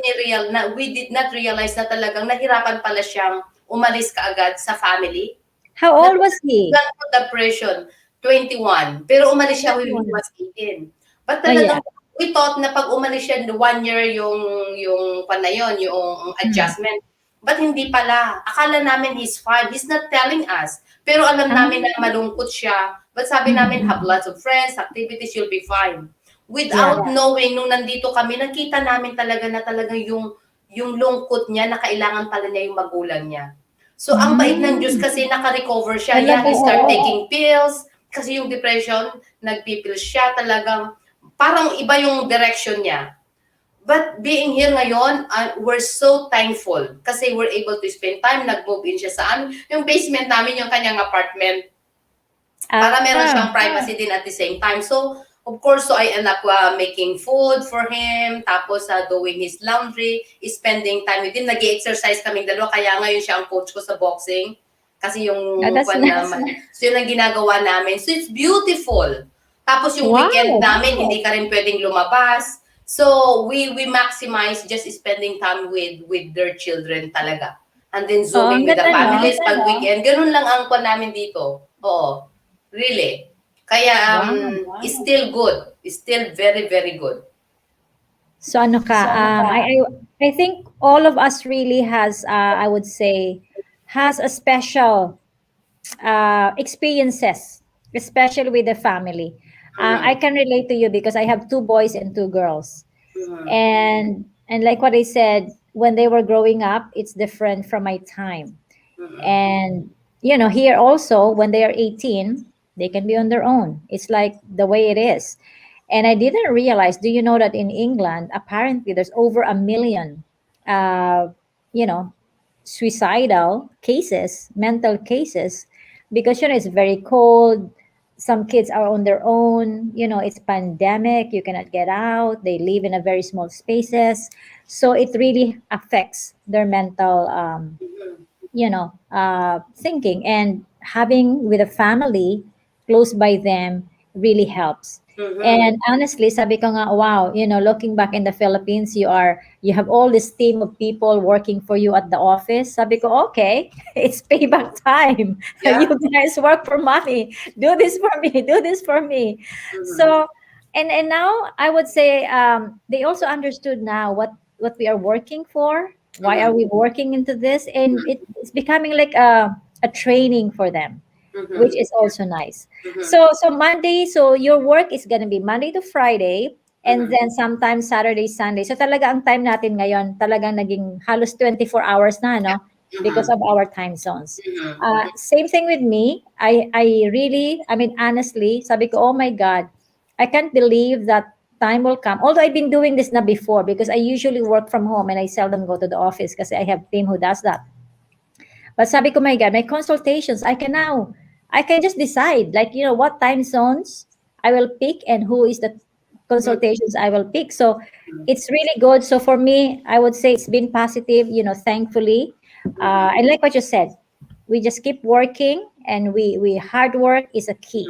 S3: we did not realize na talagang nahirapan pala siyang umalis kaagad sa family.
S1: How old was he?
S3: Depression, 21. Pero umalis siya when he was 18. But talagang we thought na pag umalis siya 1 year yung adjustment. But hindi pala. Akala namin he's fine. He's not telling us. Pero alam namin na malungkot siya. But sabi namin, have lots of friends, activities, you'll be fine. Without knowing, nung nandito kami, nakita namin talaga na yung lungkot niya na kailangan pala niya yung magulang niya. So, ang bait ng Diyos kasi naka-recover siya. Yeah, he start taking pills. Kasi yung depression, nagpipil siya talagang parang iba yung direction niya. But being here ngayon, we're so thankful kasi we're able to spend time. Nag-move in siya sa yung basement namin, yung kanyang apartment. Para meron siyang privacy din at the same time. So, of course, so I end up making food for him, tapos doing his laundry, spending time with him. Nag-exercise kaming dalawa, kaya ngayon siya ang coach ko sa boxing. Kasi yung
S1: That's nice.
S3: so yun ang ginagawa namin. So it's beautiful. Tapos yung
S1: Wow,
S3: weekend namin,
S1: wow.
S3: hindi ka rin pwedeng lumabas. So we maximize just spending time with their children talaga. And then zooming
S1: ang
S3: with the
S1: ganda, no?
S3: families pag weekend. Ganun lang ang kwan namin dito. Oo. Really. Kaya
S1: Wow.
S3: it's still good. It's still very, very good.
S1: So ano ka, I think all of us really has, I would say, has a special experiences, especially with the family. I can relate to you because I have 2 boys and 2 girls.
S3: Mhm.
S1: And like what I said, when they were growing up, it's different from my time.
S3: Mhm.
S1: And here also, when they are 18, they can be on their own. It's like the way it is. And I didn't realize, do you know that in England, apparently there's over 1 million, you know, suicidal cases, mental cases, because it's very cold. Some kids are on their own. It's pandemic. You cannot get out. They live in a very small spaces, so it really affects their mental, thinking. And having with a family close by them really helps.
S3: Mhm.
S1: And honestly, sabi ko nga, wow, looking back in the Philippines, you have all this team of people working for you at the office. Sabi ko, okay, it's payback time.
S3: Yeah.
S1: You guys work for money. Do this for me. Do this for me.
S3: Mhm.
S1: So, and now I would say, they also understood now what we are working for. Why are we working into this? And it's becoming like a training for them,
S3: Mhm.
S1: which is also nice.
S3: Mhm.
S1: So Monday, so your work is gonna be Monday to Friday, and
S3: Mhm.
S1: then sometimes Saturday, Sunday. So talaga ang time natin ngayon, talagang naging halos 24 hours na, no? Because of our time zones.
S3: Mhm.
S1: Same thing with me. I really, honestly, sabi ko, oh my God, I can't believe that time will come. Although I've been doing this na before, because I usually work from home and I seldom go to the office kasi I have team who does that. But sabi ko, my God, my consultations, I can just decide, like, what time zones I will pick and who is the consultations I will pick. So it's really good. So for me, I would say it's been positive, thankfully. And like what you said, we just keep working, and we hard work is a key.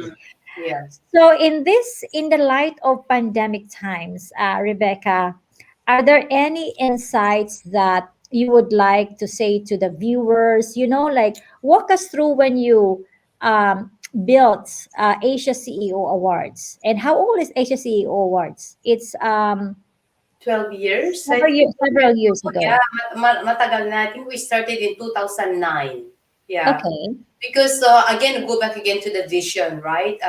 S3: Yes.
S1: So in the light of pandemic times, Rebecca, are there any insights that you would like to say to the viewers? Like, walk us through when you built Asia CEO Awards, and how old is Asia CEO Awards? It's
S3: 12 years, I
S1: several
S3: think.
S1: years, several years ago.
S3: Yeah, matagal na. I think we started in 2009. Yeah.
S1: Okay.
S3: Because again, go back again to the vision, right?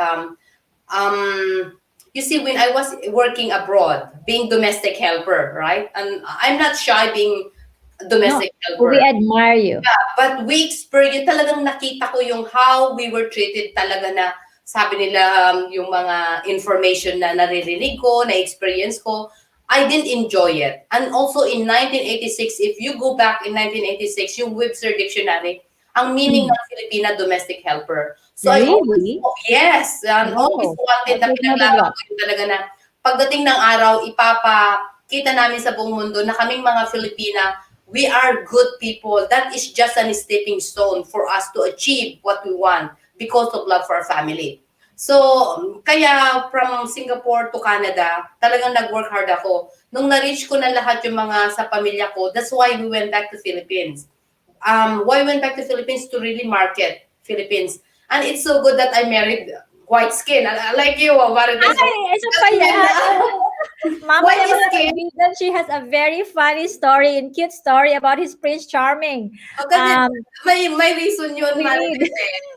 S3: You see, when I was working abroad, being domestic helper, right? And I'm not shy being domestic helper.
S1: We admire you.
S3: But we experienced, talagang nakita ko yung how we were treated talaga na, sabi nila, yung mga information na naririnig ko, na-experience ko, I didn't enjoy it. And also in 1986, if you go back in 1986, yung Webster Dictionary, ang meaning ng Filipina domestic helper. So I always,
S1: Really?
S3: yes, and
S1: Wow.
S3: always wanted na
S1: Okay,
S3: pinaglaban ko yung talaga na pagdating ng araw, ipapakita namin sa buong mundo na kaming mga Filipina, we are good people. That is just a stepping stone for us to achieve what we want because of love for our family. So, kaya from Singapore to Canada, talagang nag-work hard ako. Nung na-reach ko na lahat yung mga sa pamilya ko, that's why we went back to Philippines. Why we went back to Philippines? To really market Philippines. And it's so good that I married white skin. I like you, Marites.
S1: Ay, isa pa yan. Mama
S3: White
S1: naman
S3: skin.
S1: kaibigan, she has a very funny story and cute story about his Prince Charming.
S3: Kasi may reason yun,
S1: We
S3: Marites.
S1: need.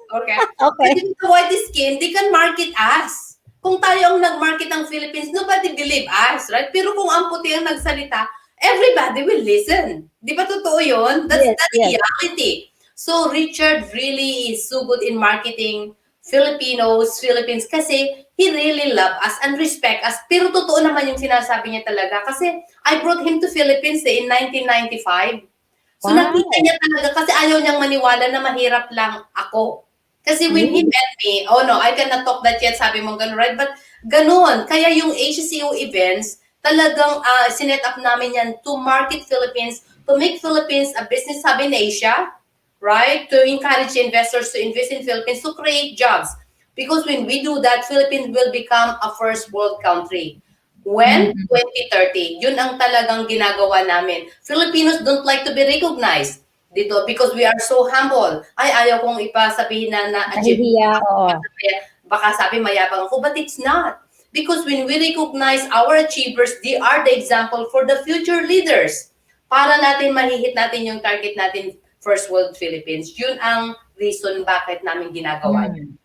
S3: Okay.
S1: Okay.
S3: Kasi the white skin, they can market us. Kung tayo ang nag-market ng Philippines, nobody believe us, right? Pero kung ang puti ang nagsalita, everybody will listen. Di ba totoo yun? That's
S1: Yes,
S3: the
S1: yes.
S3: reality. So Richard really is so good in marketing Philippines kasi he really love us and respect us. Pero totoo naman yung sinasabi niya talaga kasi I brought him to Philippines in 1995. So
S1: Wow.
S3: nakita niya talaga kasi ayaw niyang maniwala na mahirap lang ako. Kasi when he met me, oh no, I cannot talk that yet, sabi mo ganun, right? But ganun, kaya yung HCO events, talagang sinet up namin yan to market Philippines, to make Philippines a business hub in Asia, right? To encourage investors to invest in Philippines, to create jobs. Because when we do that, Philippines will become a first world country. When? 2030. Yun ang talagang ginagawa namin. Filipinos don't like to be recognized dito because we are so humble. Ay, ayaw kong ipasabihin na achieve.
S1: Nahihiya, oo.
S3: Baka sabi mayabang ako, but it's not. Because when we recognize our achievers, they are the example for the future leaders. Para natin mahihit natin yung target natin, First World Philippines. Yun ang reason bakit namin ginagawa yun.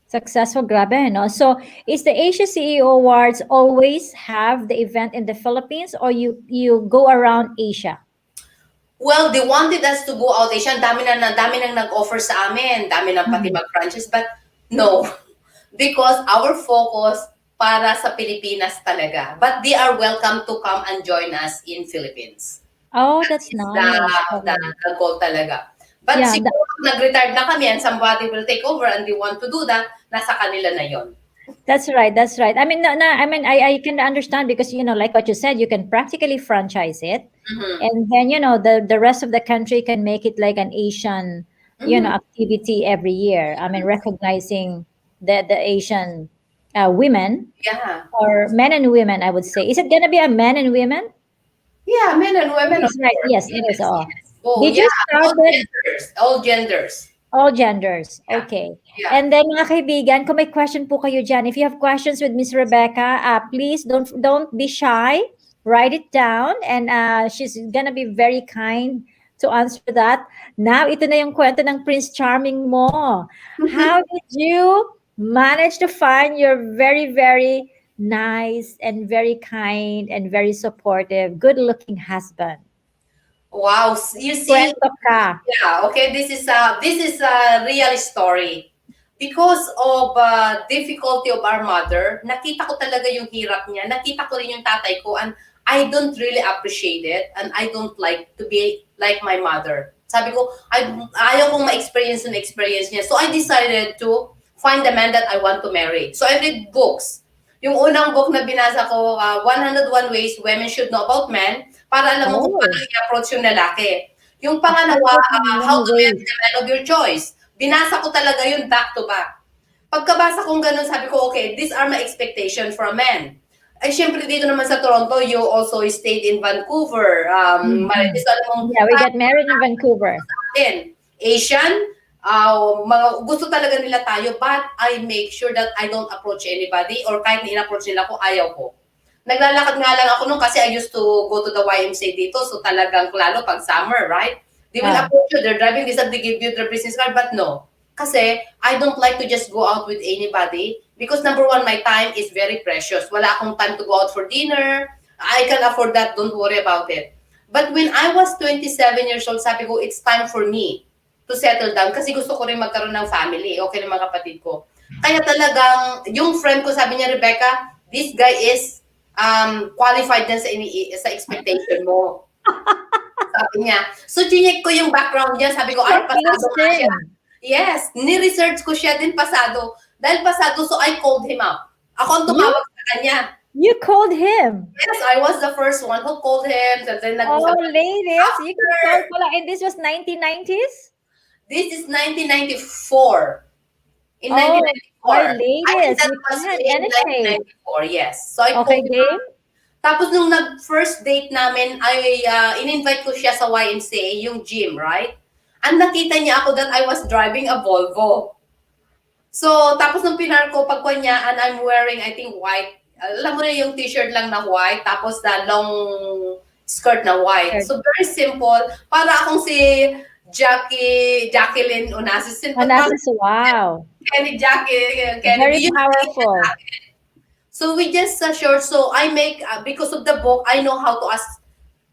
S1: Successful, grabe, no? So, is the Asia CEO Awards always have the event in the Philippines or you go around Asia?
S3: Well, they wanted us to go out Asia. Dami nang nag-offer sa amin. Dami nang pati mag-franchise. But no. Because our focus para sa Pilipinas talaga. But they are welcome to come and join us in Philippines.
S1: Oh, that's nice.
S3: The goal talaga. But
S1: Yeah,
S3: siguro nag-retired na kami and somebody will take over and they want to do that, nasa kanila na yon.
S1: That's right. That's right. I mean, I can understand because, like what you said, you can practically franchise it. And then, the rest of the country can make it like an Asian, activity every year. I mean, recognizing the Asian women
S3: Yeah.
S1: or men and women, I would say. Is it going to be a men and women?
S3: Yeah, men and women.
S1: Yes,
S3: of
S1: right.
S3: course.
S1: Yes, it is. Oh.
S3: Oh,
S1: Did
S3: yeah.
S1: you start with
S3: All genders.
S1: all genders?
S3: Yeah.
S1: Okay.
S3: Yeah.
S1: And then mga kaibigan, kung may question po kayo dyan, if you have questions with Miss Rebecca, please don't be shy. Write it down and she's gonna be very kind to answer that. Now, ito na yung kwento ng Prince Charming mo. How did you manage to find your very, very nice and very kind and very supportive, good-looking husband?
S3: Wow, you see,
S1: Kwento ka.
S3: yeah, okay, this is a real story. Because of difficulty of our mother, nakita ko talaga yung hirap niya. Nakita ko rin yung tatay ko and I don't really appreciate it and I don't like to be like my mother. Sabi ko, ayaw kong ma-experience yung experience niya. So I decided to find the man that I want to marry. So I read books. Yung unang book na binasa ko, 101 Ways Women Should Know About Men, para alam mo kung paano i-approach yung lalaki. Yung pangalawa, How to Marry the Man of Your Choice. Binasa ko talaga yun back to back. Pagkabasa kong ganun, sabi ko, okay, these are my expectations for a man. Ay, syempre dito naman sa Toronto, you also stayed in Vancouver. Marites, alam mong,
S1: Yeah, we got married in Vancouver.
S3: Asian, gusto talaga nila tayo, but I make sure that I don't approach anybody or kahit na in-approach nila ko, ayaw ko. Naglalakad nga lang ako nung kasi I used to go to the YMCA dito, so talagang lalo pag summer, right? They will approach you, they're driving this up, they give you their business card, but no. Kasi I don't like to just go out with anybody because number one, my time is very precious. Wala akong time to go out for dinner. I can afford that, don't worry about it. But when I was 27 years old, sabi ko, it's time for me to settle down kasi gusto ko rin magkaroon ng family, okay ng mga kapatid ko. Kaya talagang, yung friend ko sabi niya, Rebecca, this guy is qualified din sa expectation mo. Sabi niya. So, chinek ko yung background niya. Sabi ko, ay, pasado nga siya. Yes, ni-research ko siya din pasado. Dahil pasado, so I called him up. Ako ang tumawag sa kanya.
S1: You called him?
S3: Yes, I was the first one who called him. Then
S1: Oh, ladies, you can call pala. And this was 1990s?
S3: This is 1994. In
S1: Oh,
S3: 1994.
S1: our ladies,
S3: I think that
S1: you
S3: was
S1: can't
S3: in
S1: anything.
S3: 1994, yes. So I
S1: Okay,
S3: called him.
S1: game?
S3: Tapos nung nag-first date namin, in-invite ko siya sa YMCA, yung gym, right? And nakita niya ako that I was driving a Volvo. So, tapos nung pinar ko, pagkuha niya, and I'm wearing, I think, white. Alam mo na yung t-shirt lang na white, tapos na long skirt na white. So, very simple. Para akong si Jacqueline Onassis.
S1: Onassis, wow.
S3: Kenny.
S1: Very powerful.
S3: So we just short. So I make, because of the book, I know how to ask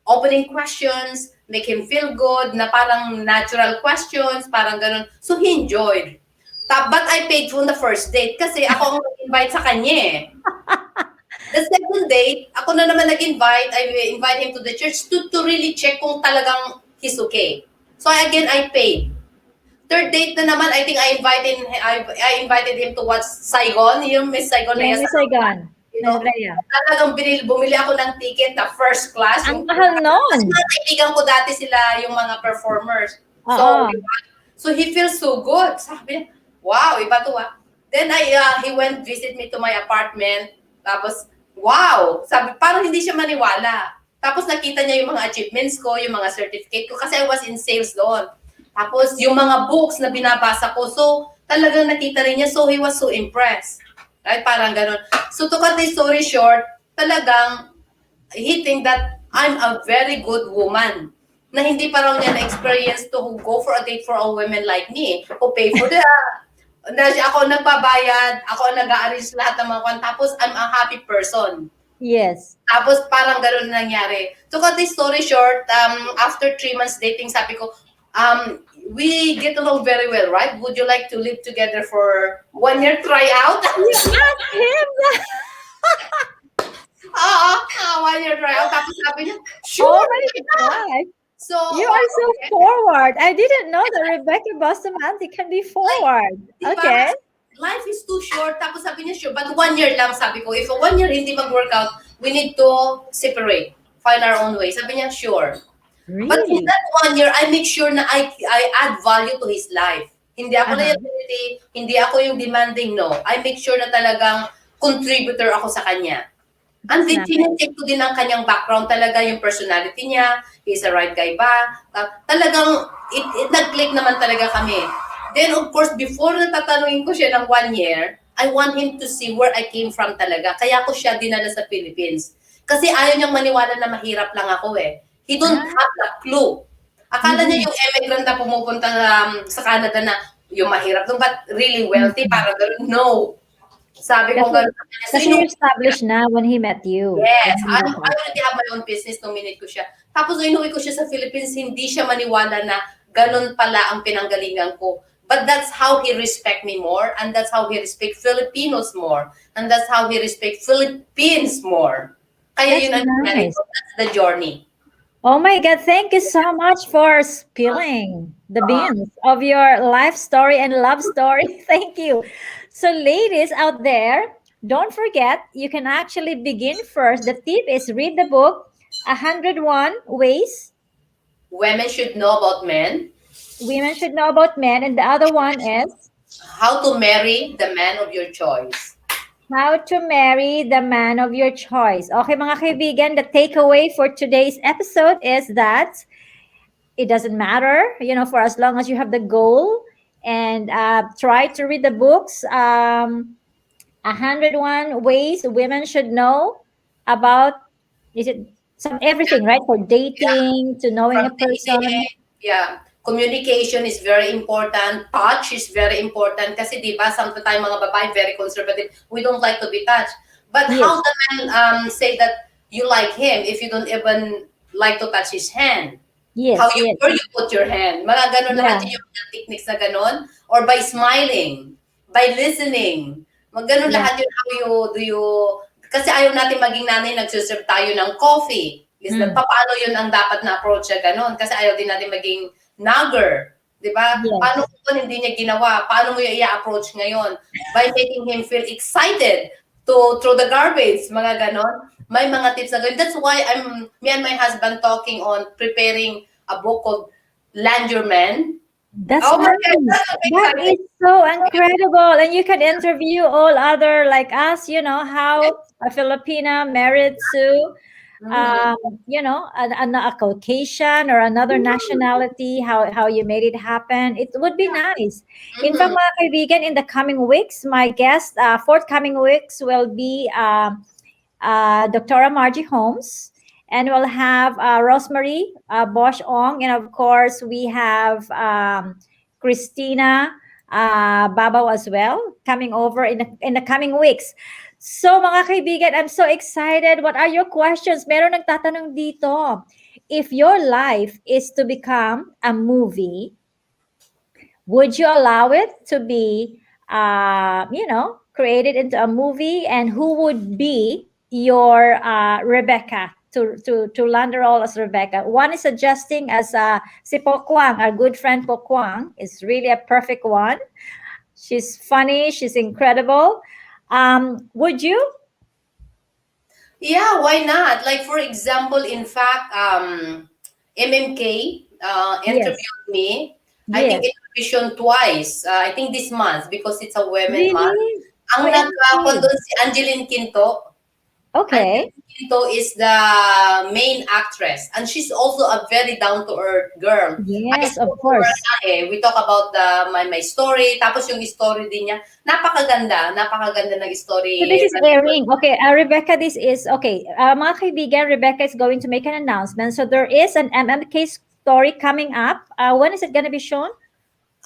S3: opening questions, make him feel good, na parang natural questions, parang ganun. So he enjoyed. But I paid from the first date kasi ako ang nag-invite sa kanya eh. The second date, ako na naman nag-invite. I invite him to the church to really check kung talagang he's okay. So again, I paid. third date na naman, I think I invited him to watch Saigon, yung Miss Saigon na
S1: Yeah, Miss Saigon.
S3: you know,
S1: Miss Rhea.
S3: talagang bumili ako ng ticket na first class.
S1: Ang mahal nun.
S3: Kasi mga kaibigan ko dati sila yung mga performers.
S1: Oo.
S3: So he feels so good. Sabi niya, wow, iba to ah. Then he went visit me to my apartment. Tapos, wow, sabi, parang hindi siya maniwala. Tapos nakita niya yung mga achievements ko, yung mga certificate ko, kasi I was in sales doon. Tapos yung mga books na binabasa ko, so talagang nakita rin niya, so he was so impressed. Right? Parang ganun. So to cut the story short, talagang he think that I'm a very good woman na hindi pa raw niya na-experience to go for a date for all women like me who pay for the na ako nagbabayad, ako nag-a-arrange lahat ng mga kwan, tapos I'm a happy person.
S1: Yes.
S3: Tapos parang gano'n na nangyari. To cut the story short, after 3 months dating, sabi ko, we get along very well, right? Would you like to live together for 1 year tryout?
S1: You asked him that.
S3: Oo, 1 year tryout. Tapos sabi niya,
S1: Oh
S3: sure.
S1: my God.
S3: So,
S1: You are so
S3: okay.
S1: forward. I didn't know that Rebecca Bustamante can be forward.
S3: Diba?
S1: Okay.
S3: Life is too short. Tapos sabi niya, sure. But 1 year lang, sabi ko. If 1 year hindi mag-work out, we need to separate. Find our own way. Sabi niya, sure. But in
S1: Really?
S3: that 1 year, I make sure na I add value to his life. Hindi ako liability, hindi ako yung demanding, no. I make sure na talagang contributor ako sa kanya. And then, chinecheck ko din ang kanyang background, talaga yung personality niya, he's a right guy ba? Talagang, it nag-click naman talaga kami. Then, of course, before natatanungin ko siya ng 1 year, I want him to see where I came from talaga. Kaya ko siya dinala sa Philippines. Kasi ayaw niyang maniwala na mahirap lang ako eh. He don't have the clue. Akala niya yung immigrant na pumupunta sa Canada na yung mahirap doon, but really wealthy, para gano'n. No. Sabi ko gano'n.
S1: Kasi you established na when he met you.
S3: Yes, I already have my own business nung minute ko siya. Tapos nung inuwi ko siya sa Philippines, hindi siya maniwala na ganun pala ang pinanggalingan ko. But that's how he respect me more, and that's how he respect Filipinos more, and that's how he respect Philippines more. Kaya
S1: That's
S3: yun ang
S1: nice.
S3: that's the journey.
S1: Oh my God, thank you so much for spilling the beans of your life story and love story. Thank you. So, ladies out there, don't forget, you can actually begin first. The tip is read the book, 101 Ways
S3: Women should know about men,
S1: Women Should Know About Men. And the other one is
S3: how to marry the man of your choice.
S1: How to Marry the Man of Your Choice. Okay, mga kaibigan, the takeaway for today's episode is that it doesn't matter, for as long as you have the goal and try to read the books. 101 Ways Women Should Know About, is it some everything, right? For dating, to knowing a
S3: From
S1: person.
S3: dating, yeah. Communication is very important. Touch is very important. Kasi di ba, sometimes mga babae very conservative. We don't like to be touched. But
S1: Yes.
S3: how the man say that you like him if you don't even like to touch his hand?
S1: Yes,
S3: How you
S1: yes.
S3: where you put your hand? Mga ganun lahat
S1: Yeah.
S3: yung mga techniques na ganun. Or by smiling, by listening. Mag ganun
S1: Yeah.
S3: lahat yun. Kasi ayaw natin maging nanay, nagsuserve tayo ng coffee. Paano yun ang dapat na approach siya ganun? Kasi ayaw din natin maging nagger. Di ba?
S1: Yes.
S3: Paano kung hindi niya ginawa? Paano mo yung i-approach ngayon? By making him feel excited to throw the garbage, mga ganon. May mga tips na ganun. That's why me and my husband talking on preparing a book called Land Your Man.
S1: That's
S3: Oh my
S1: nice.
S3: God, that's so
S1: That
S3: exciting.
S1: is so incredible. And you can interview all other like us, how a Filipina married to a Caucasian or another nationality, how you made it happen. It would be nice. In fact, mga kaibigan, in the coming weeks, my guest, forthcoming weeks will be Dr. Margie Holmes, and we'll have Rosemary Bosch Ong, and of course, we have Christina Babaw as well coming over in the coming weeks. So mga kaibigan, I'm so excited. What are your questions? Meron nagtatanong dito. If your life is to become a movie, would you allow it to be, created into a movie? And who would be your Rebecca to land the role as Rebecca. One is suggesting as si Pokwang, our good friend Pokwang, is really a perfect one. She's funny. She's incredible. Would you?
S3: Yeah, why not? Like for example, in fact, MMK interviewed me. I think
S1: Yes.
S3: it will be shown twice. I think this month because it's a Women Month.
S1: Really?
S3: Ang
S1: Oh,
S3: nagkakon
S1: MMK.
S3: doon si Angeline Quinto.
S1: Okay.
S3: Angeline Quinto is the main actress, and she's also a very down to earth girl. I
S1: Yes, of
S3: spoke to her
S1: course.
S3: na we talk about my story, tapos yung story din niya, napakaganda ng story.
S1: So this is airing. Okay, Rebecca, this is, okay, mga kaibigan, Rebecca is going to make an announcement. So there is an MMK story coming up. When is it going to be shown?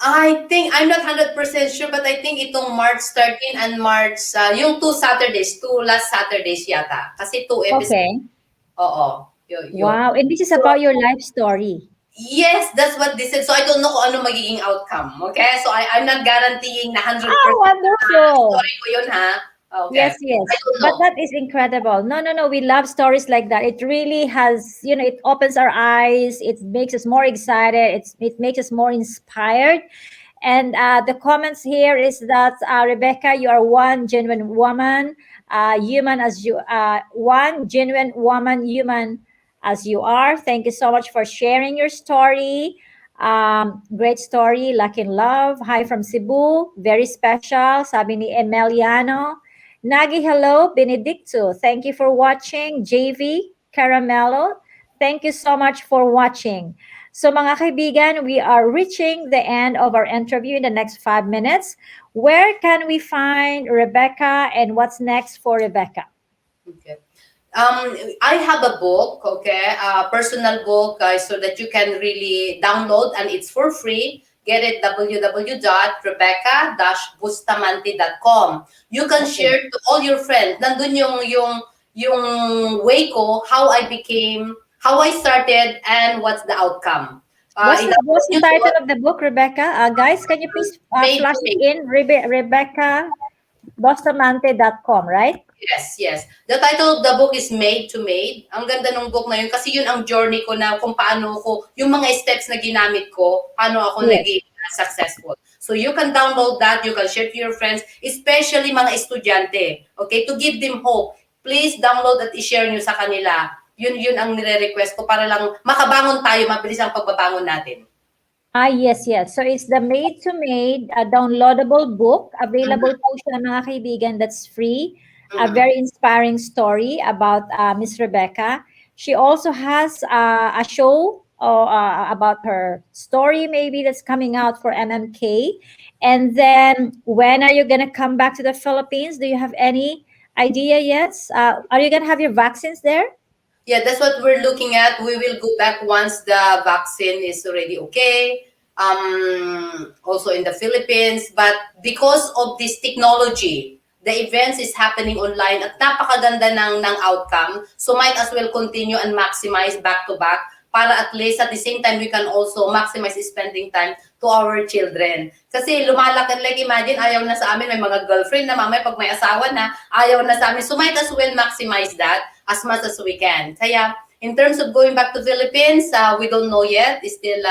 S3: I think, I'm not 100% sure, but I think itong March 13 and March, yung two last Saturdays yata. Kasi 2 episodes.
S1: Okay.
S3: Oo. Yun.
S1: Wow. And this is about your life story.
S3: Yes, that's what they said. So I don't know kung ano magiging outcome. Okay? So I'm not guaranteeing na 100%
S1: Oh, wonderful.
S3: story ko yun, ha? Okay.
S1: Yes, yes.
S3: I don't
S1: But
S3: know.
S1: that is incredible. No, no, no. We love stories like that. It really has, it opens our eyes. It makes us more excited. It makes us more inspired. And the comments here is that Rebecca, you are one genuine woman, human as you one genuine woman, human as you are. Thank you so much for sharing your story. Great story, Lucky in Love. Hi from Cebu, very special. Sabi ni Emiliano. Nagi, hello. Benedicto, thank you for watching. JV, Caramello, thank you so much for watching. So mga kaibigan, we are reaching the end of our interview in the next 5 minutes. Where can we find Rebecca and what's next for Rebecca?
S3: Okay. I have a book, okay, a personal book, so that you can really download, and it's for free. Get it www.rebecca-bustamante.com. You can share to all your friends. Nandun yung way ko, how I started, and what's the outcome.
S1: What's the title of the book, Rebecca? Guys, can you please flash it in? Rebecca Bustamante.com, right?
S3: Yes. The title of the book is Made to Made. Ang ganda ng book na yun kasi yun ang journey ko na kung paano ko, yung mga steps na ginamit ko, paano ako naging successful. So you can download that, you can share to your friends, especially mga estudyante, okay, to give them hope. Please download at i-share nyo sa kanila. Yun ang nire-request ko para lang makabangon tayo, mabilis ang pagbabangon natin.
S1: Yes. So it's the Made to Made, a downloadable book. Available po siya mga kaibigan, that's free. A very inspiring story about Miss Rebecca. She also has a show about her story maybe that's coming out for MMK. And then when are you going to come back to the Philippines? Do you have any idea yet? Are you going to have your vaccines there?
S3: Yeah, that's what we're looking at. We will go back once the vaccine is already okay. Also in the Philippines. But because of this technology, the events is happening online at napakaganda ng outcome. So might as well continue and maximize back-to-back para at least at the same time we can also maximize spending time to our children. Kasi lumalaki, like imagine, ayaw na sa amin, may mga girlfriend na mamaya pag may asawa na, ayaw na sa amin. So might as well maximize that as much as we can. Kaya in terms of going back to Philippines, we don't know yet. It's still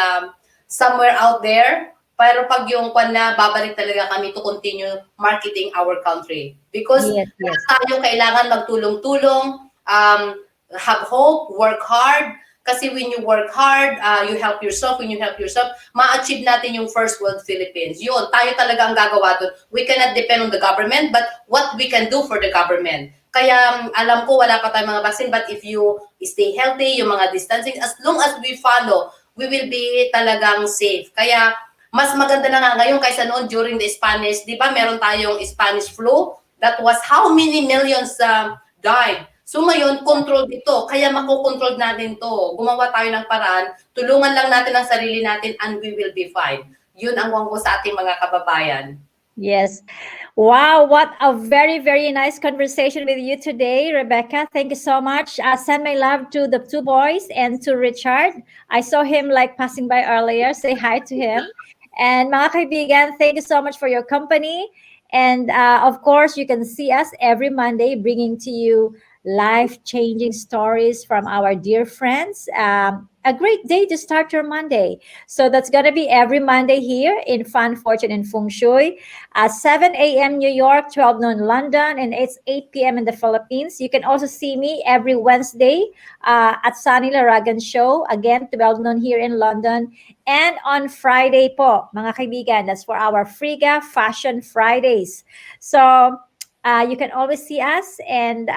S3: somewhere out there. Pero pag yung na babalik talaga kami to continue marketing our country. Because tayo kailangan magtulong-tulong, have hope, work hard. Kasi when you work hard, you help yourself. When you help yourself, ma-achieve natin yung first world Philippines. Yun, tayo talaga ang gagawa doon. We cannot depend on the government, but what we can do for the government. Kaya alam ko wala pa tayong mga vaccine, but if you stay healthy, yung mga distancing, as long as we follow, we will be talagang safe. Kaya mas maganda na nga ngayon kaysa noon during the Spanish, di ba meron tayong Spanish flu? That was how many millions died. So ngayon, control dito. Kaya makokontrol natin to. Gumawa tayo ng paraan, tulungan lang natin ang sarili natin and we will be fine. Yun ang wangko sa ating mga kababayan.
S1: Yes. Wow, what a very, very nice conversation with you today, Rebecca. Thank you so much. Send my love to the two boys and to Richard. I saw him like passing by earlier. Say hi to him. And mga kaibigan, thank you so much for your company. And of course, you can see us every Monday bringing to you life-changing stories from our dear friends. A great day to start your Monday. So that's gonna be every Monday here in Fun, Fortune, and Feng Shui at 7 a.m. New York, 12 noon London, and it's 8 p.m. in the Philippines. You can also see me every Wednesday at Sunny Laragan Show, again, 12 noon here in London. And on Friday po, mga kaibigan, that's for our Friga Fashion Fridays. So, you can always see us. And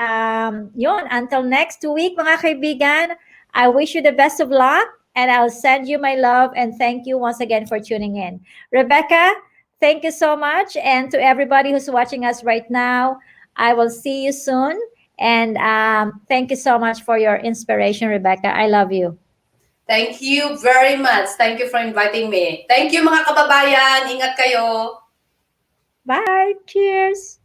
S1: yun, until next week, mga kaibigan, I wish you the best of luck. And I'll send you my love. And thank you once again for tuning in. Rebecca, thank you so much. And to everybody who's watching us right now, I will see you soon. And thank you so much for your inspiration, Rebecca. I love you.
S3: Thank you very much. Thank you for inviting me. Thank you mga kababayan. Ingat kayo.
S1: Bye. Cheers.